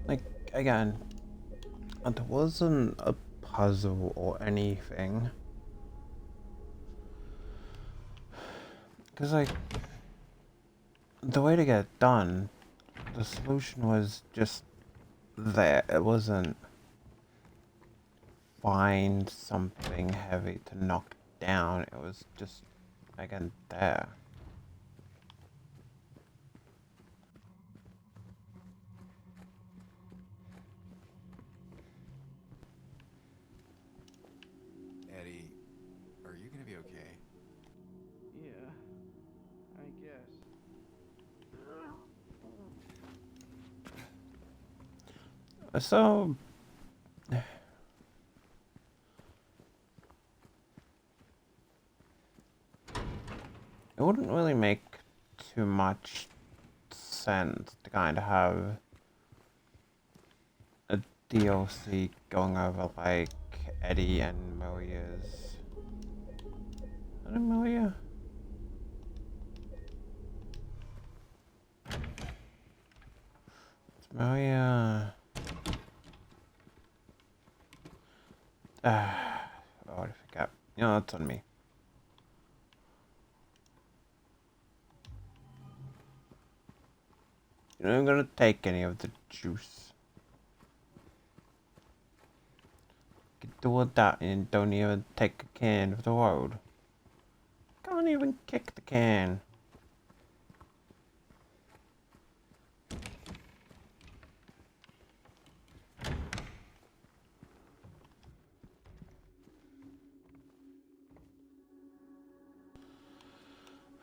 Like, again, it wasn't a puzzle or anything. Because, like, the way to get it done, the solution was just there. It wasn't find something heavy to knock down. It was just, again, there. Eddie, are you gonna be okay? Yeah, I guess. So, it wouldn't really make too much sense to kind of have a DLC going over like Eddie and Maria's. Is that Maria? It's Maria. Oh, I forgot. You know, that's on me. You're not gonna take any of the juice. Get to that and don't even take a can of the road. Can't even kick the can.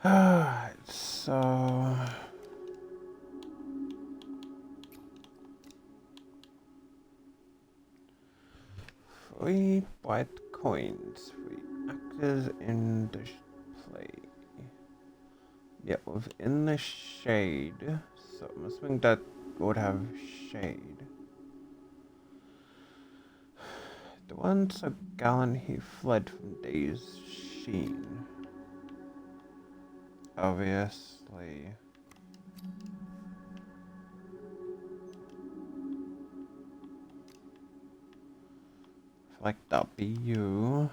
Alright, so... 3 white coins, 3 actors in the play. Yeah, within the shade. So I'm assuming that would have shade. The one so gallant he fled from day's sheen. Obviously. I feel like that'll be you.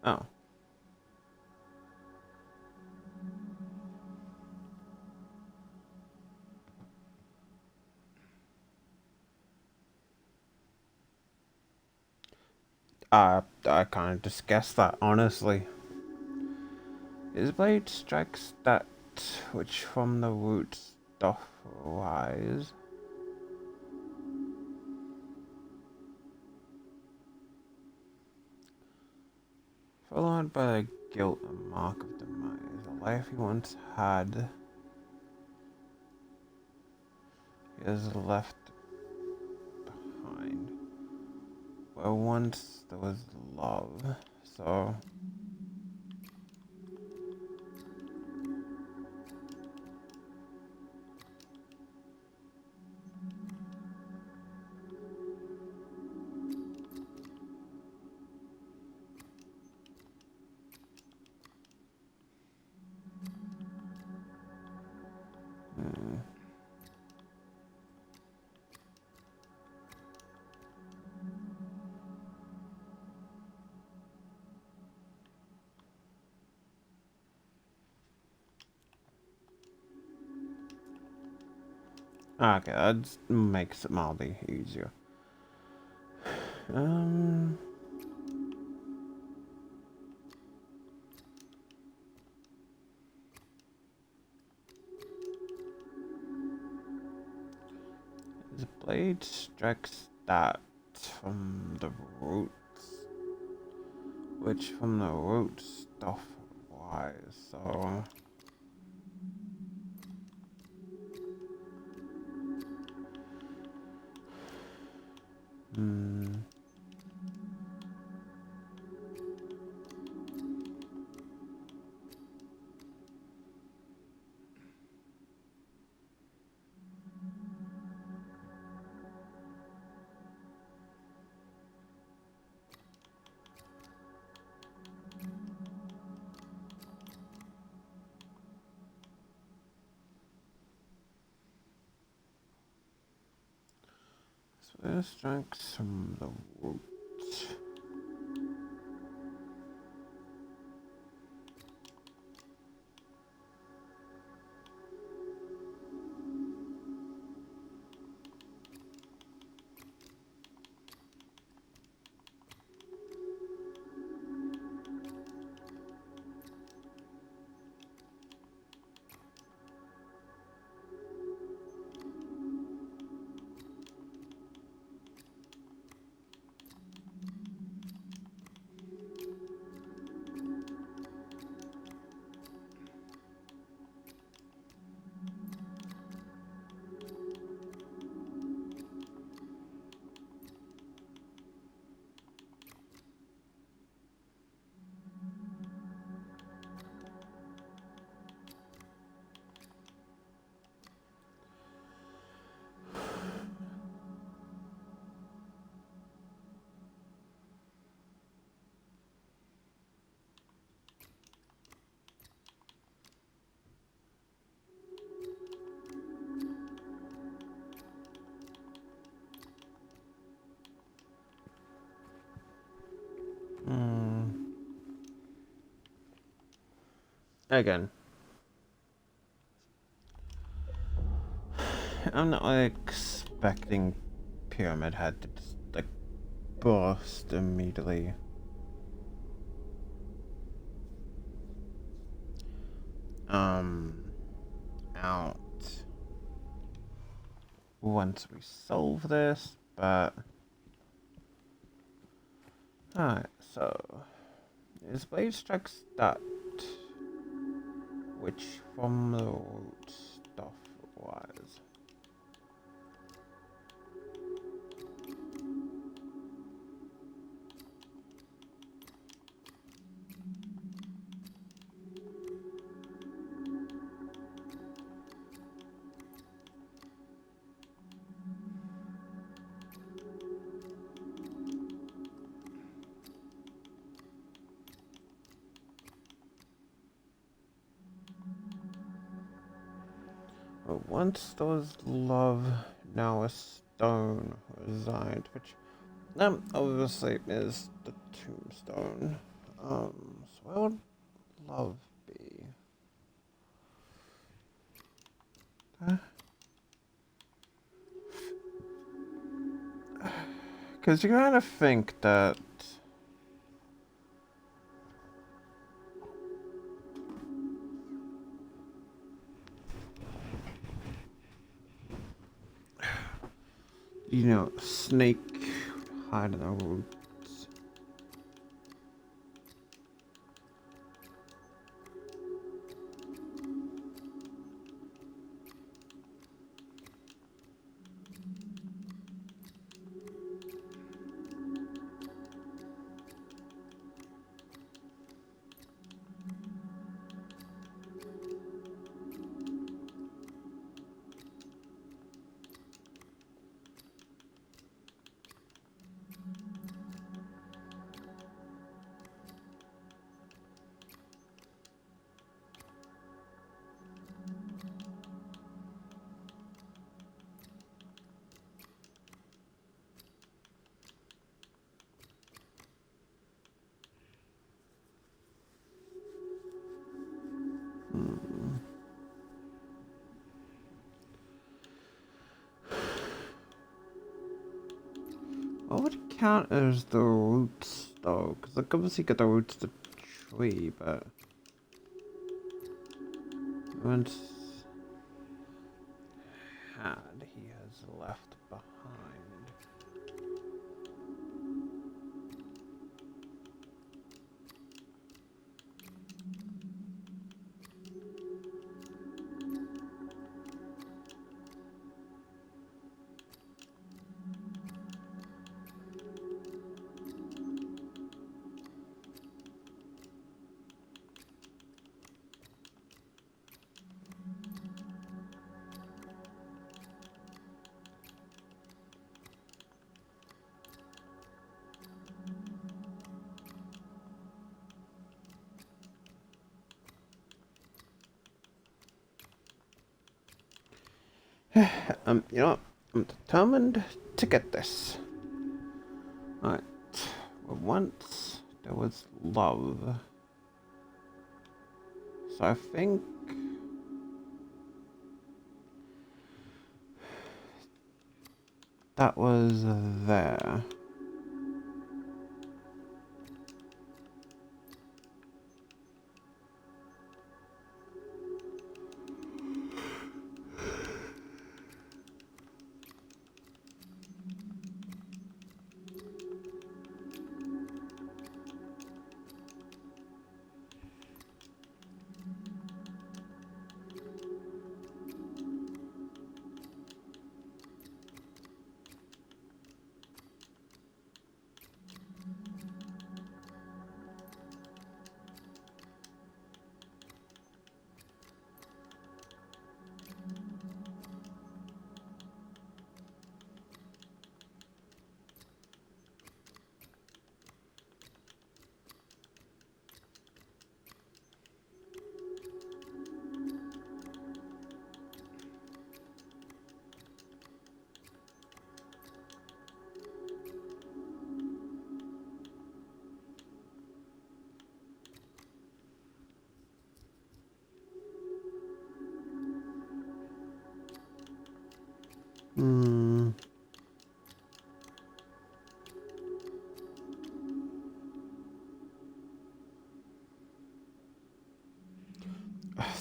Oh. I kind of just guessed that, honestly. His blade strikes that which from the roots doth rise. Followed by the guilt and mark of demise, a life he once had, he has left behind. Where once there was love, so... Hmm. Okay, that makes it mildly easier. Um... His blade strikes that from the roots, which from the roots doth rise, so... Hmm... So this strikes from the roots. again, I'm not like, expecting Pyramid Head to just like burst immediately. Out once we solve this, but alright, so is Blade Strike stat which from the root stuff wise? But once there was love, now a stone resigned, which obviously is the tombstone. So where would love be? Because you kind of think that snake hide in the roots. What would count as the roots though? Because like obviously get the roots of the tree, but once had he has left behind. You know what? I'm determined to get this. Alright. Well, once there was love. So I think that was there. Hmm.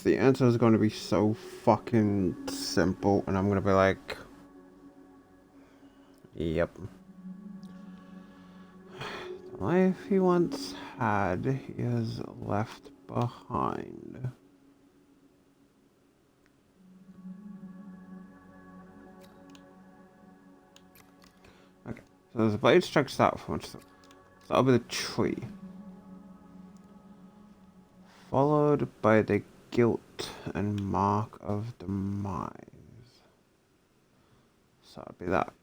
The answer is going to be so fucking simple, and I'm going to be like, yep. The life he once had, he has left behind. Okay, so the blade strikes out from which, so that'll be the tree. Followed by the guilt and mark of demise. So that'll be that.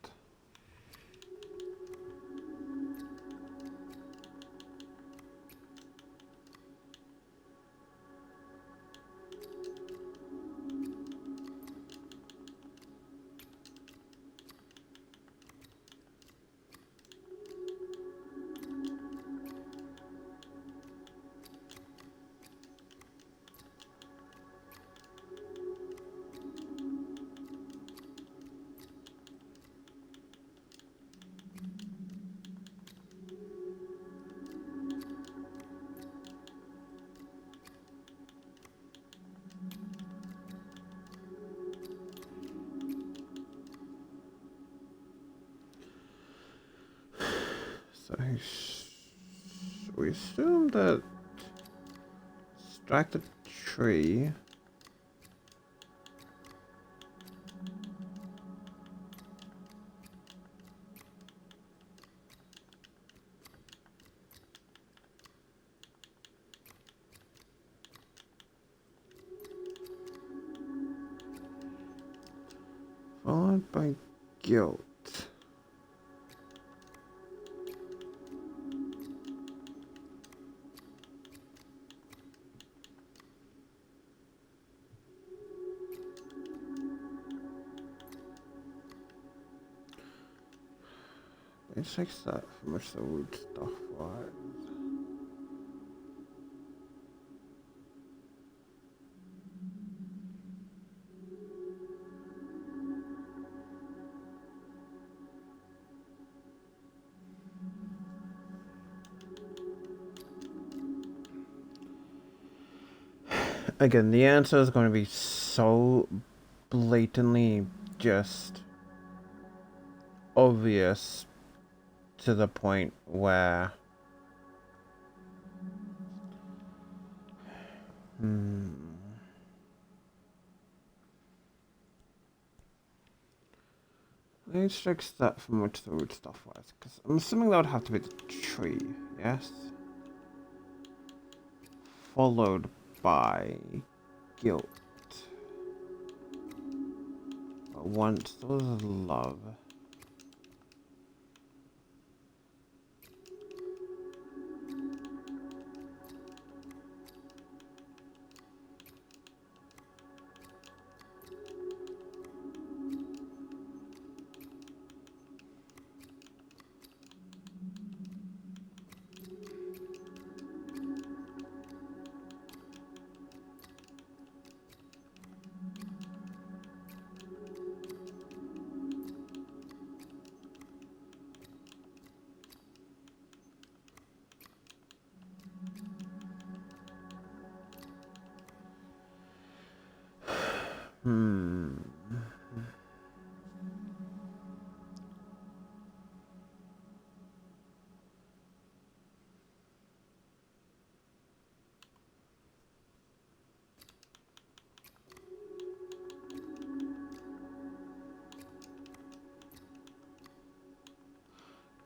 So we assume that strike the tree. Followed by guilt. It takes that from which the wood stuff was. Again, the answer is going to be so blatantly just obvious to the point where it strikes that from which the root stuff was, because I'm assuming that would have to be the tree, yes? Followed by guilt. But once there was love.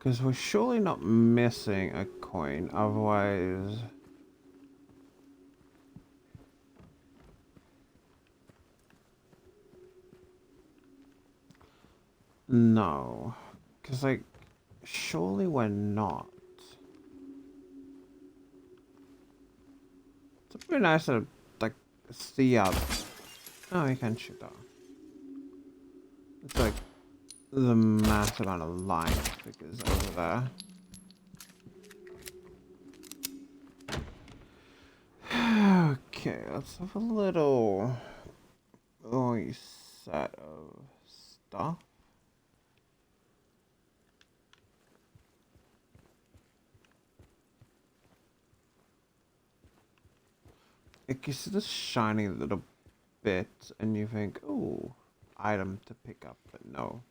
Because we're surely not missing a coin, otherwise... No. Because, like, surely we're not. It's pretty nice to, like, see out. Oh, you can shoot that. It's like the massive amount of line figures over there. Okay, let's have a little set of stuff. it gives this shiny little bit, and you think, oh, item to pick up, but no.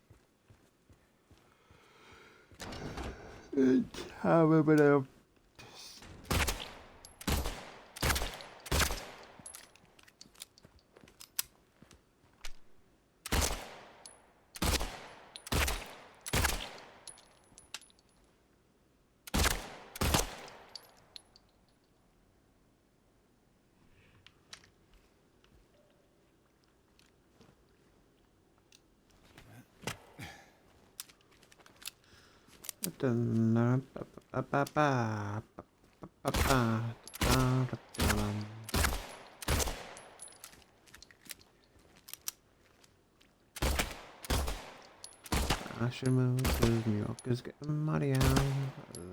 It's have a bit of I should move cause New York is getting muddy out.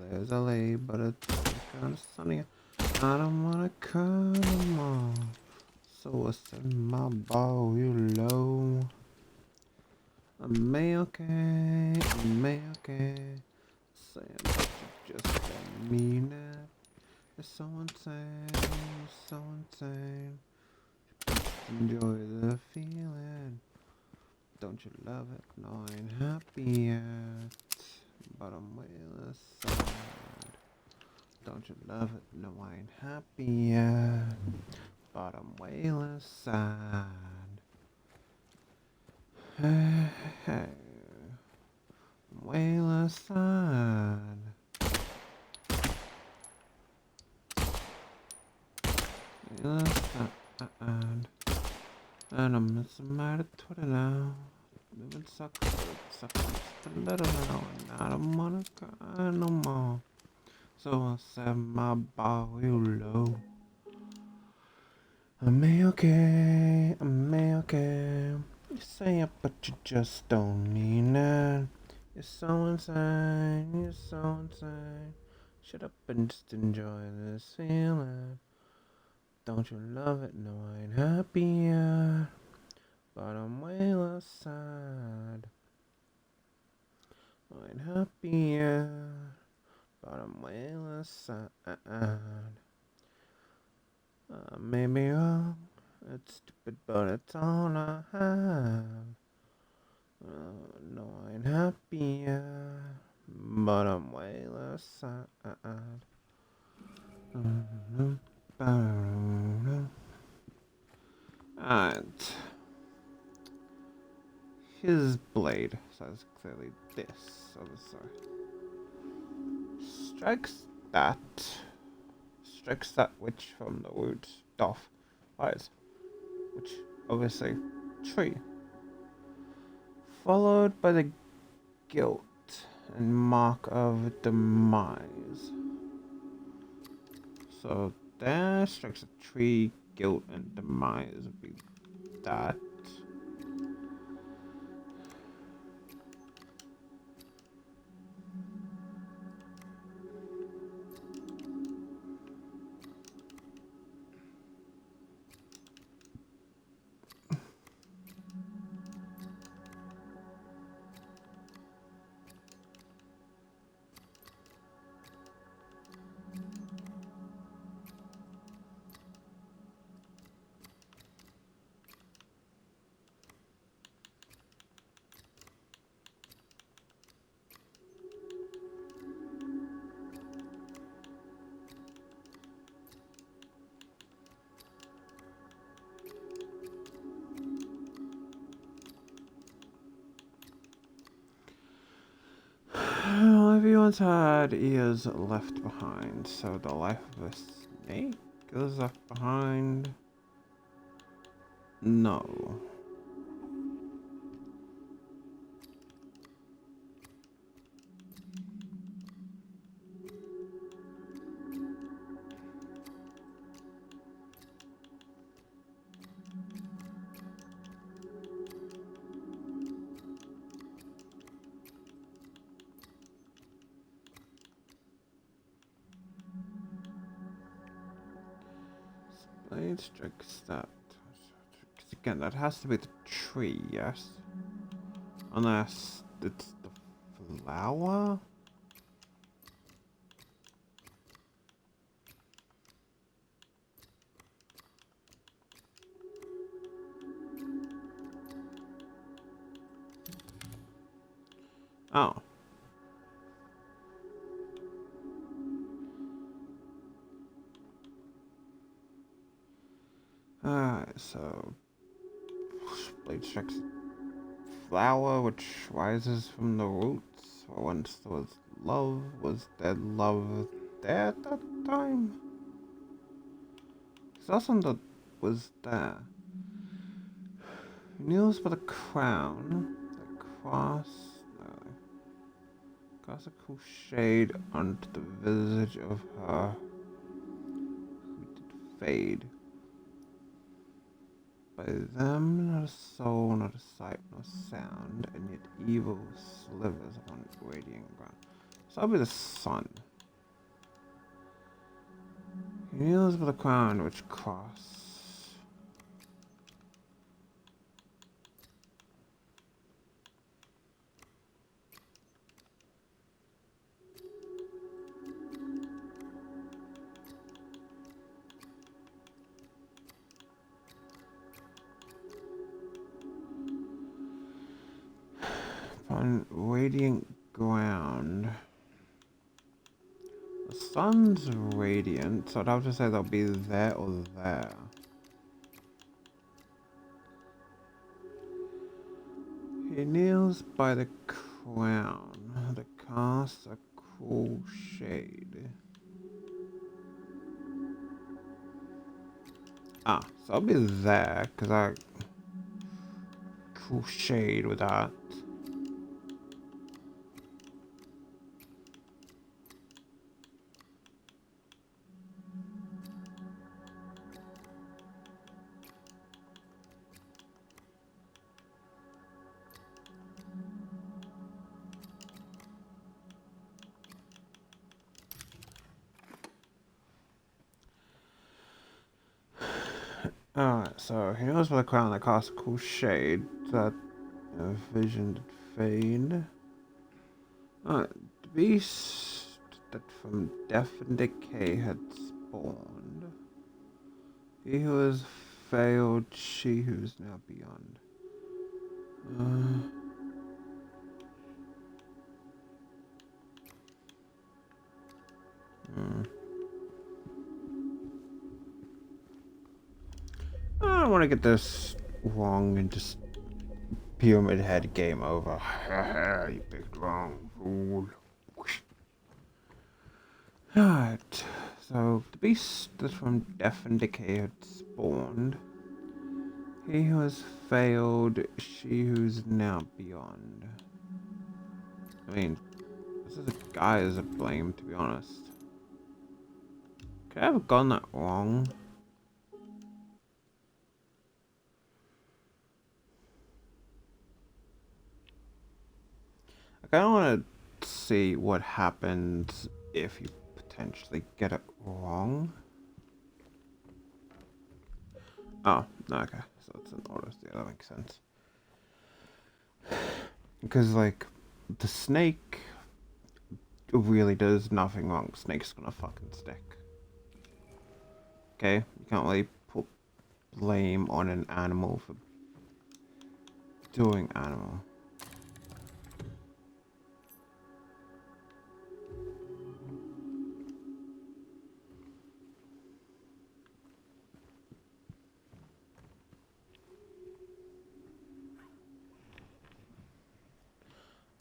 There's LA, but it's kinda sunny. I don't wanna cut them off. So I set my ball real low. I may okay, I may okay. Saying but you just don't mean it. It's so insane, so insane. Just enjoy the feeling. Don't you love it? No, I ain't happy yet, but I'm way less sad. Don't you love it? No, I ain't happy yet, but I'm way less sad. Hey, hey, I'm way less sad. Way less sad. And I'm missing my Twitter now. Living sucks, but it sucks just a little now. And I don't wanna cry no more. So I set my bar real low. I may okay, I may okay. You say it, but you just don't mean it. You're so insane, you're so insane. Shut up and just enjoy this feeling. Don't you love it? No, I ain't happy yet, but I'm way less sad. I ain't happy yet, but I'm way less sad. I may be wrong, it's stupid, but it's all I have. No, I ain't happy yet, but I'm way less sad. And his blade says clearly this on the side. Strikes that witch from the wood off eyes, which obviously tree. Followed by the guilt and mark of demise. So there strikes a tree, guilt and demise would be that. Well, everyone's had ears left behind, so the life of a snake is left behind. No. Blade strikes that. Because again, that has to be the tree, yes? Unless it's the flower? Oh. Alright, so blade strikes flower which rises from the roots. For once there was love, was dead love there at that time? Saw something that was there. He kneels by the crown, the cross, no, cast a cool shade onto the visage of her who did fade. By them, not a soul, not a sight, nor sound, and yet evil slivers upon radiant ground. So I'll be the sun. He kneels by the crown which cross. Upon radiant ground. The sun's radiant, so I'd have to say they'll be there or there. He kneels by the crown that casts a cool shade. Ah, so I'll be there, because I... Cool shade with that. Alright, so he knows by the crown that casts a cool shade, that vision did fade. Alright, the beast that from death and decay had spawned. He who has failed, she who is now beyond. I don't want to get this wrong and just Pyramid Head game over. You big wrong fool. Alright, so the beast that from death and decay had spawned. He who has failed, she who's now beyond. I mean, this is a guy as a blame, to be honest. Could I have gotten that wrong? I kind of want to see what happens if you potentially get it wrong. Oh, okay. So it's an order. Yeah, that makes sense. Because, like, the snake really does nothing wrong. Snake's gonna fucking stick. Okay? You can't really put blame on an animal for doing animal.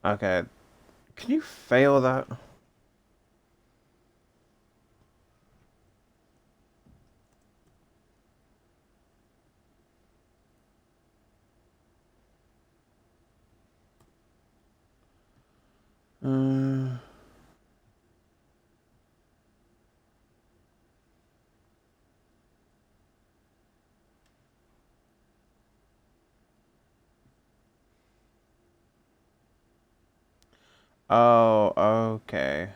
Okay. Can you fail that? Uh, oh, okay.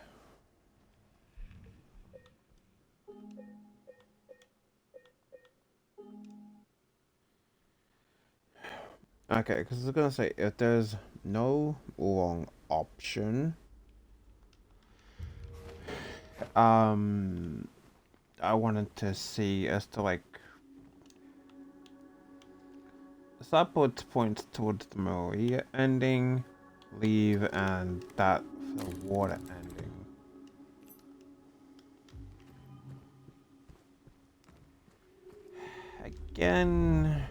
Okay, because I was gonna say, if there's no wrong option, I wanted to see as to, like, so that points towards the Maria ending, leave and that for the water ending. Again,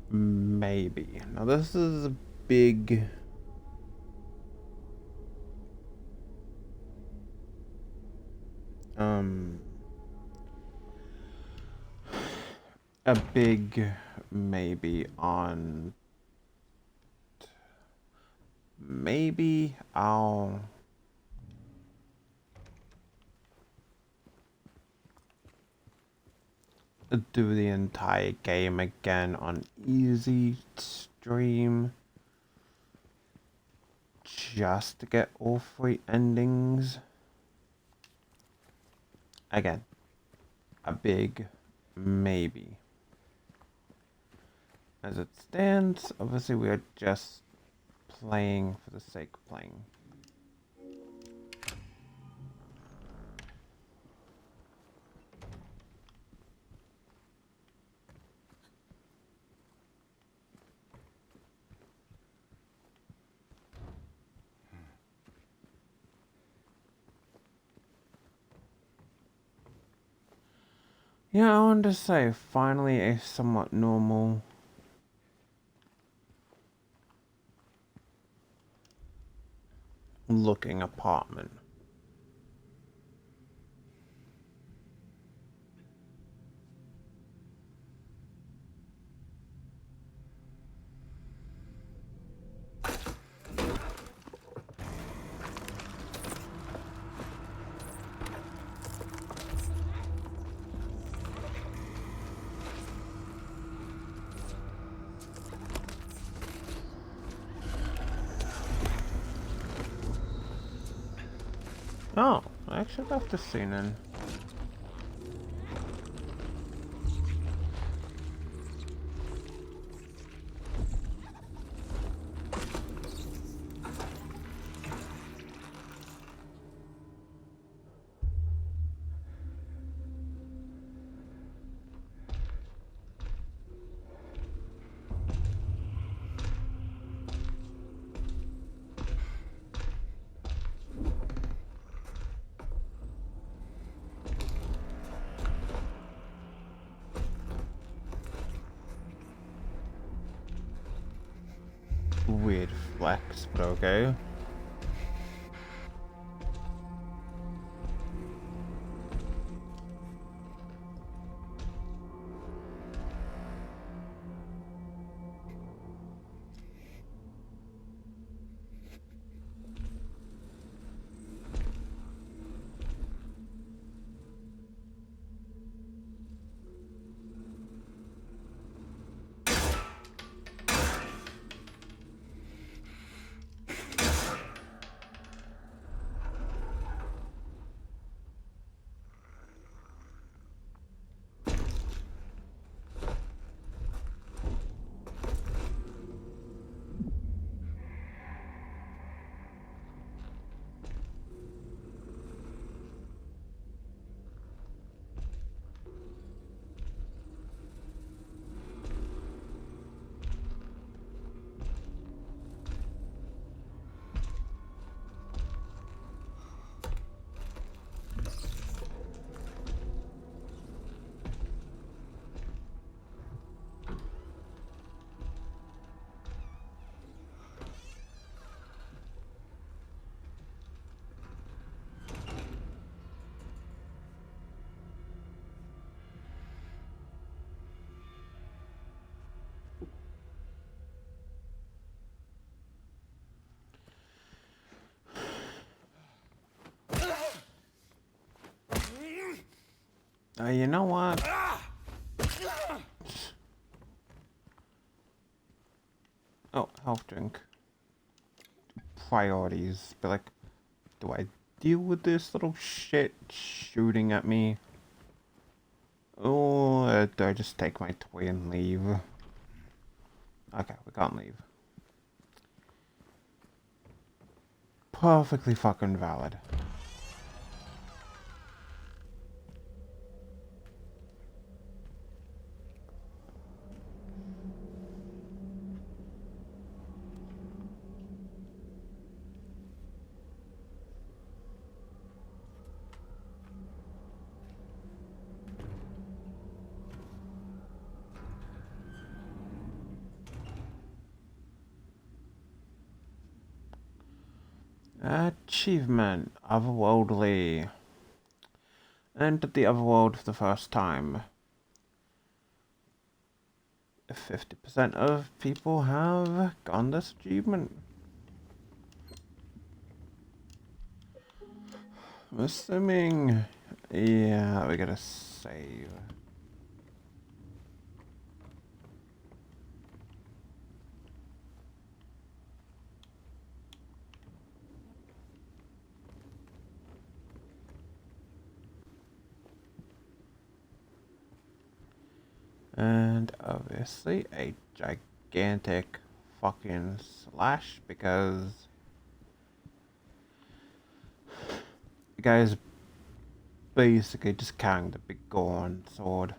maybe. Now this is a big a big maybe on maybe I'll do the entire game again on easy stream just to get all 3 endings. Again, a big maybe. As it stands, obviously we are just playing for the sake of playing. Yeah, I wanted to say, finally a somewhat normal looking apartment. Oh, I actually left this scene in. Weird flex, but okay. You know what? Oh, health drink. Priorities. Be like, do I deal with this little shit shooting at me? Or do I just take my toy and leave? Okay, we can't leave. Perfectly fucking valid. Achievement. Otherworldly. Entered the otherworld for the first time. 50% of people have gotten this achievement. I'm assuming... Yeah, we gotta save. And obviously a gigantic fucking slash because the guy's basically just carrying the big Gorn sword.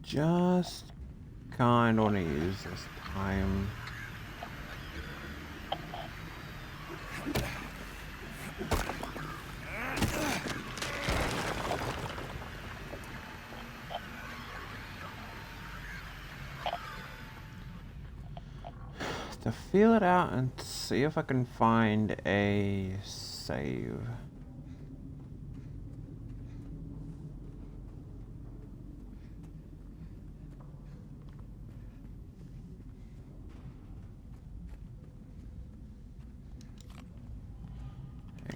Just kinda wanna use this time. To feel it out and see if I can find a save.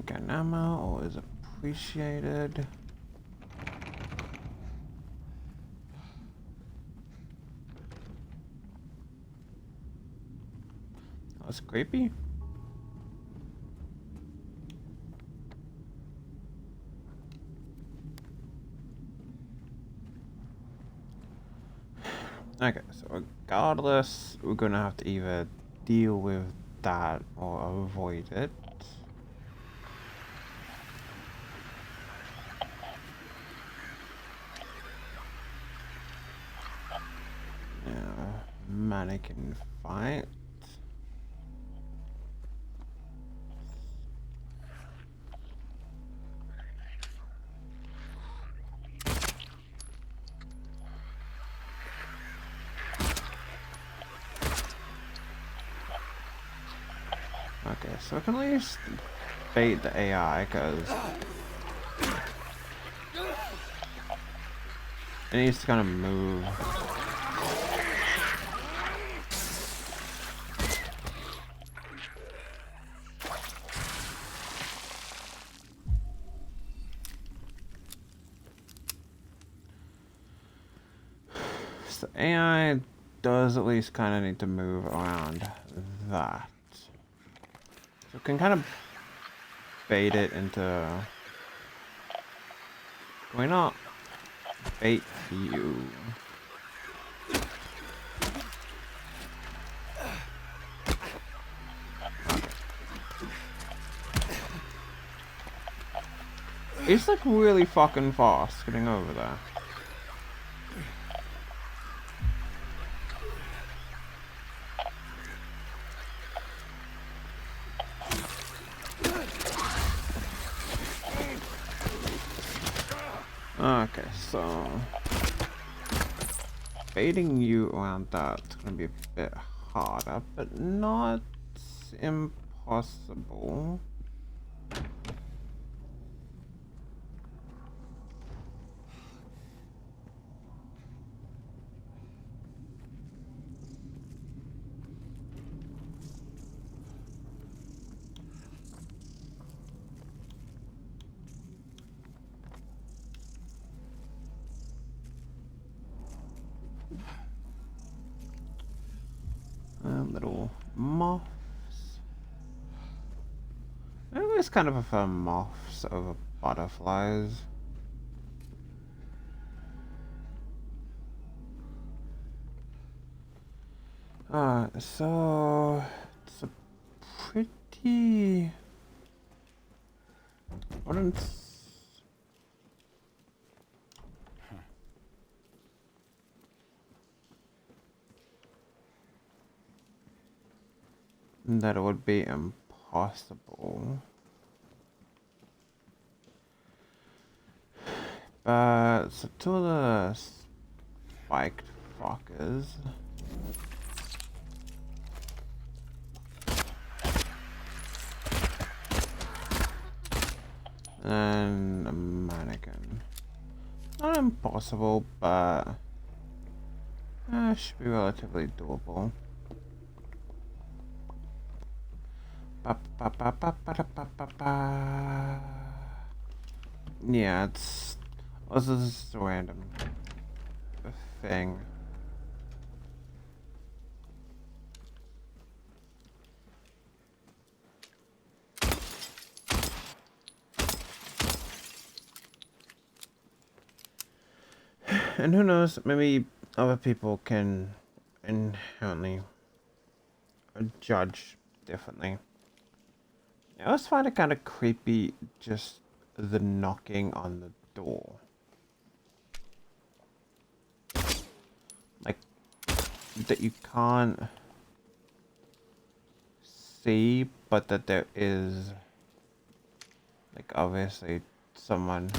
Gun ammo always appreciated. That's creepy. Okay, so regardless, we're gonna have to either deal with that or avoid it. Yeah, mannequin fight. Okay, so I can at least bait the AI, because it needs to kind of move. So AI does at least kind of need to move around that. So can kind of bait it into... Why not bait you? It's like really fucking fast getting over there. Okay, so baiting you around that's gonna be a bit harder, but not impossible. guess kind of prefer moths over butterflies. So it's a pretty. Wouldn't. That it would be impossible. But so two of the spiked fuckers. And a mannequin. Not impossible, but should be relatively doable. Yeah, it's also just a random thing. And who knows, maybe other people can inherently judge differently. I always find it kind of creepy, just the knocking on the door. Like, that you can't see, but that there is, like, obviously someone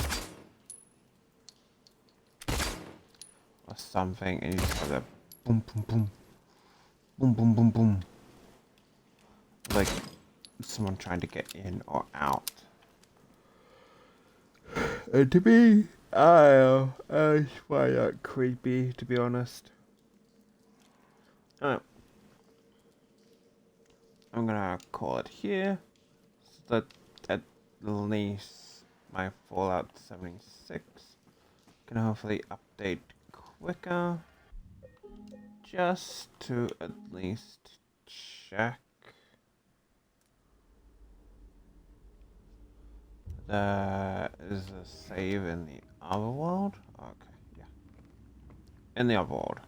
or something, and you just have that boom, boom, boom, boom, boom, boom, boom. Like, someone trying to get in or out. And to me, I find that creepy, to be honest. Alright. I'm gonna call it here, so that at least my Fallout 76 can hopefully update quicker. Just to at least check. There is a save in the other world? Okay, yeah. In the other world.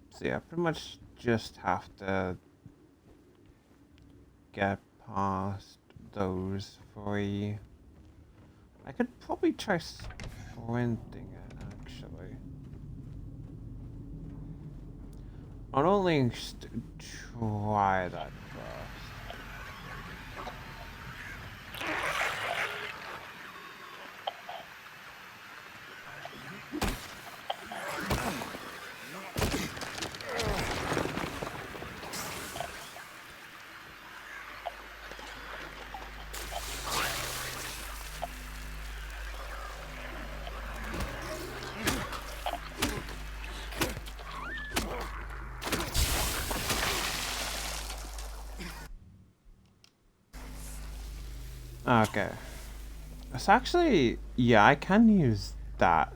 So yeah, pretty much just have to get past those three. I could probably try sprinting it, actually. I'll only try that first. Okay. It's actually, yeah, I can use that.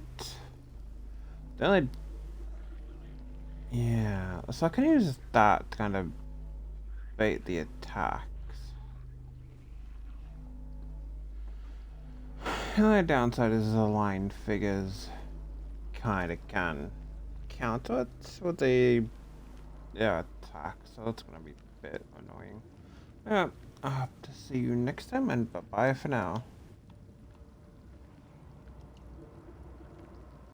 The only, yeah, so I can use that to kind of bait the attacks. The only downside is the line figures kind of can counter it with a attack, so that's gonna be a bit annoying. Yeah, I'll have to see you next time, and bye bye for now.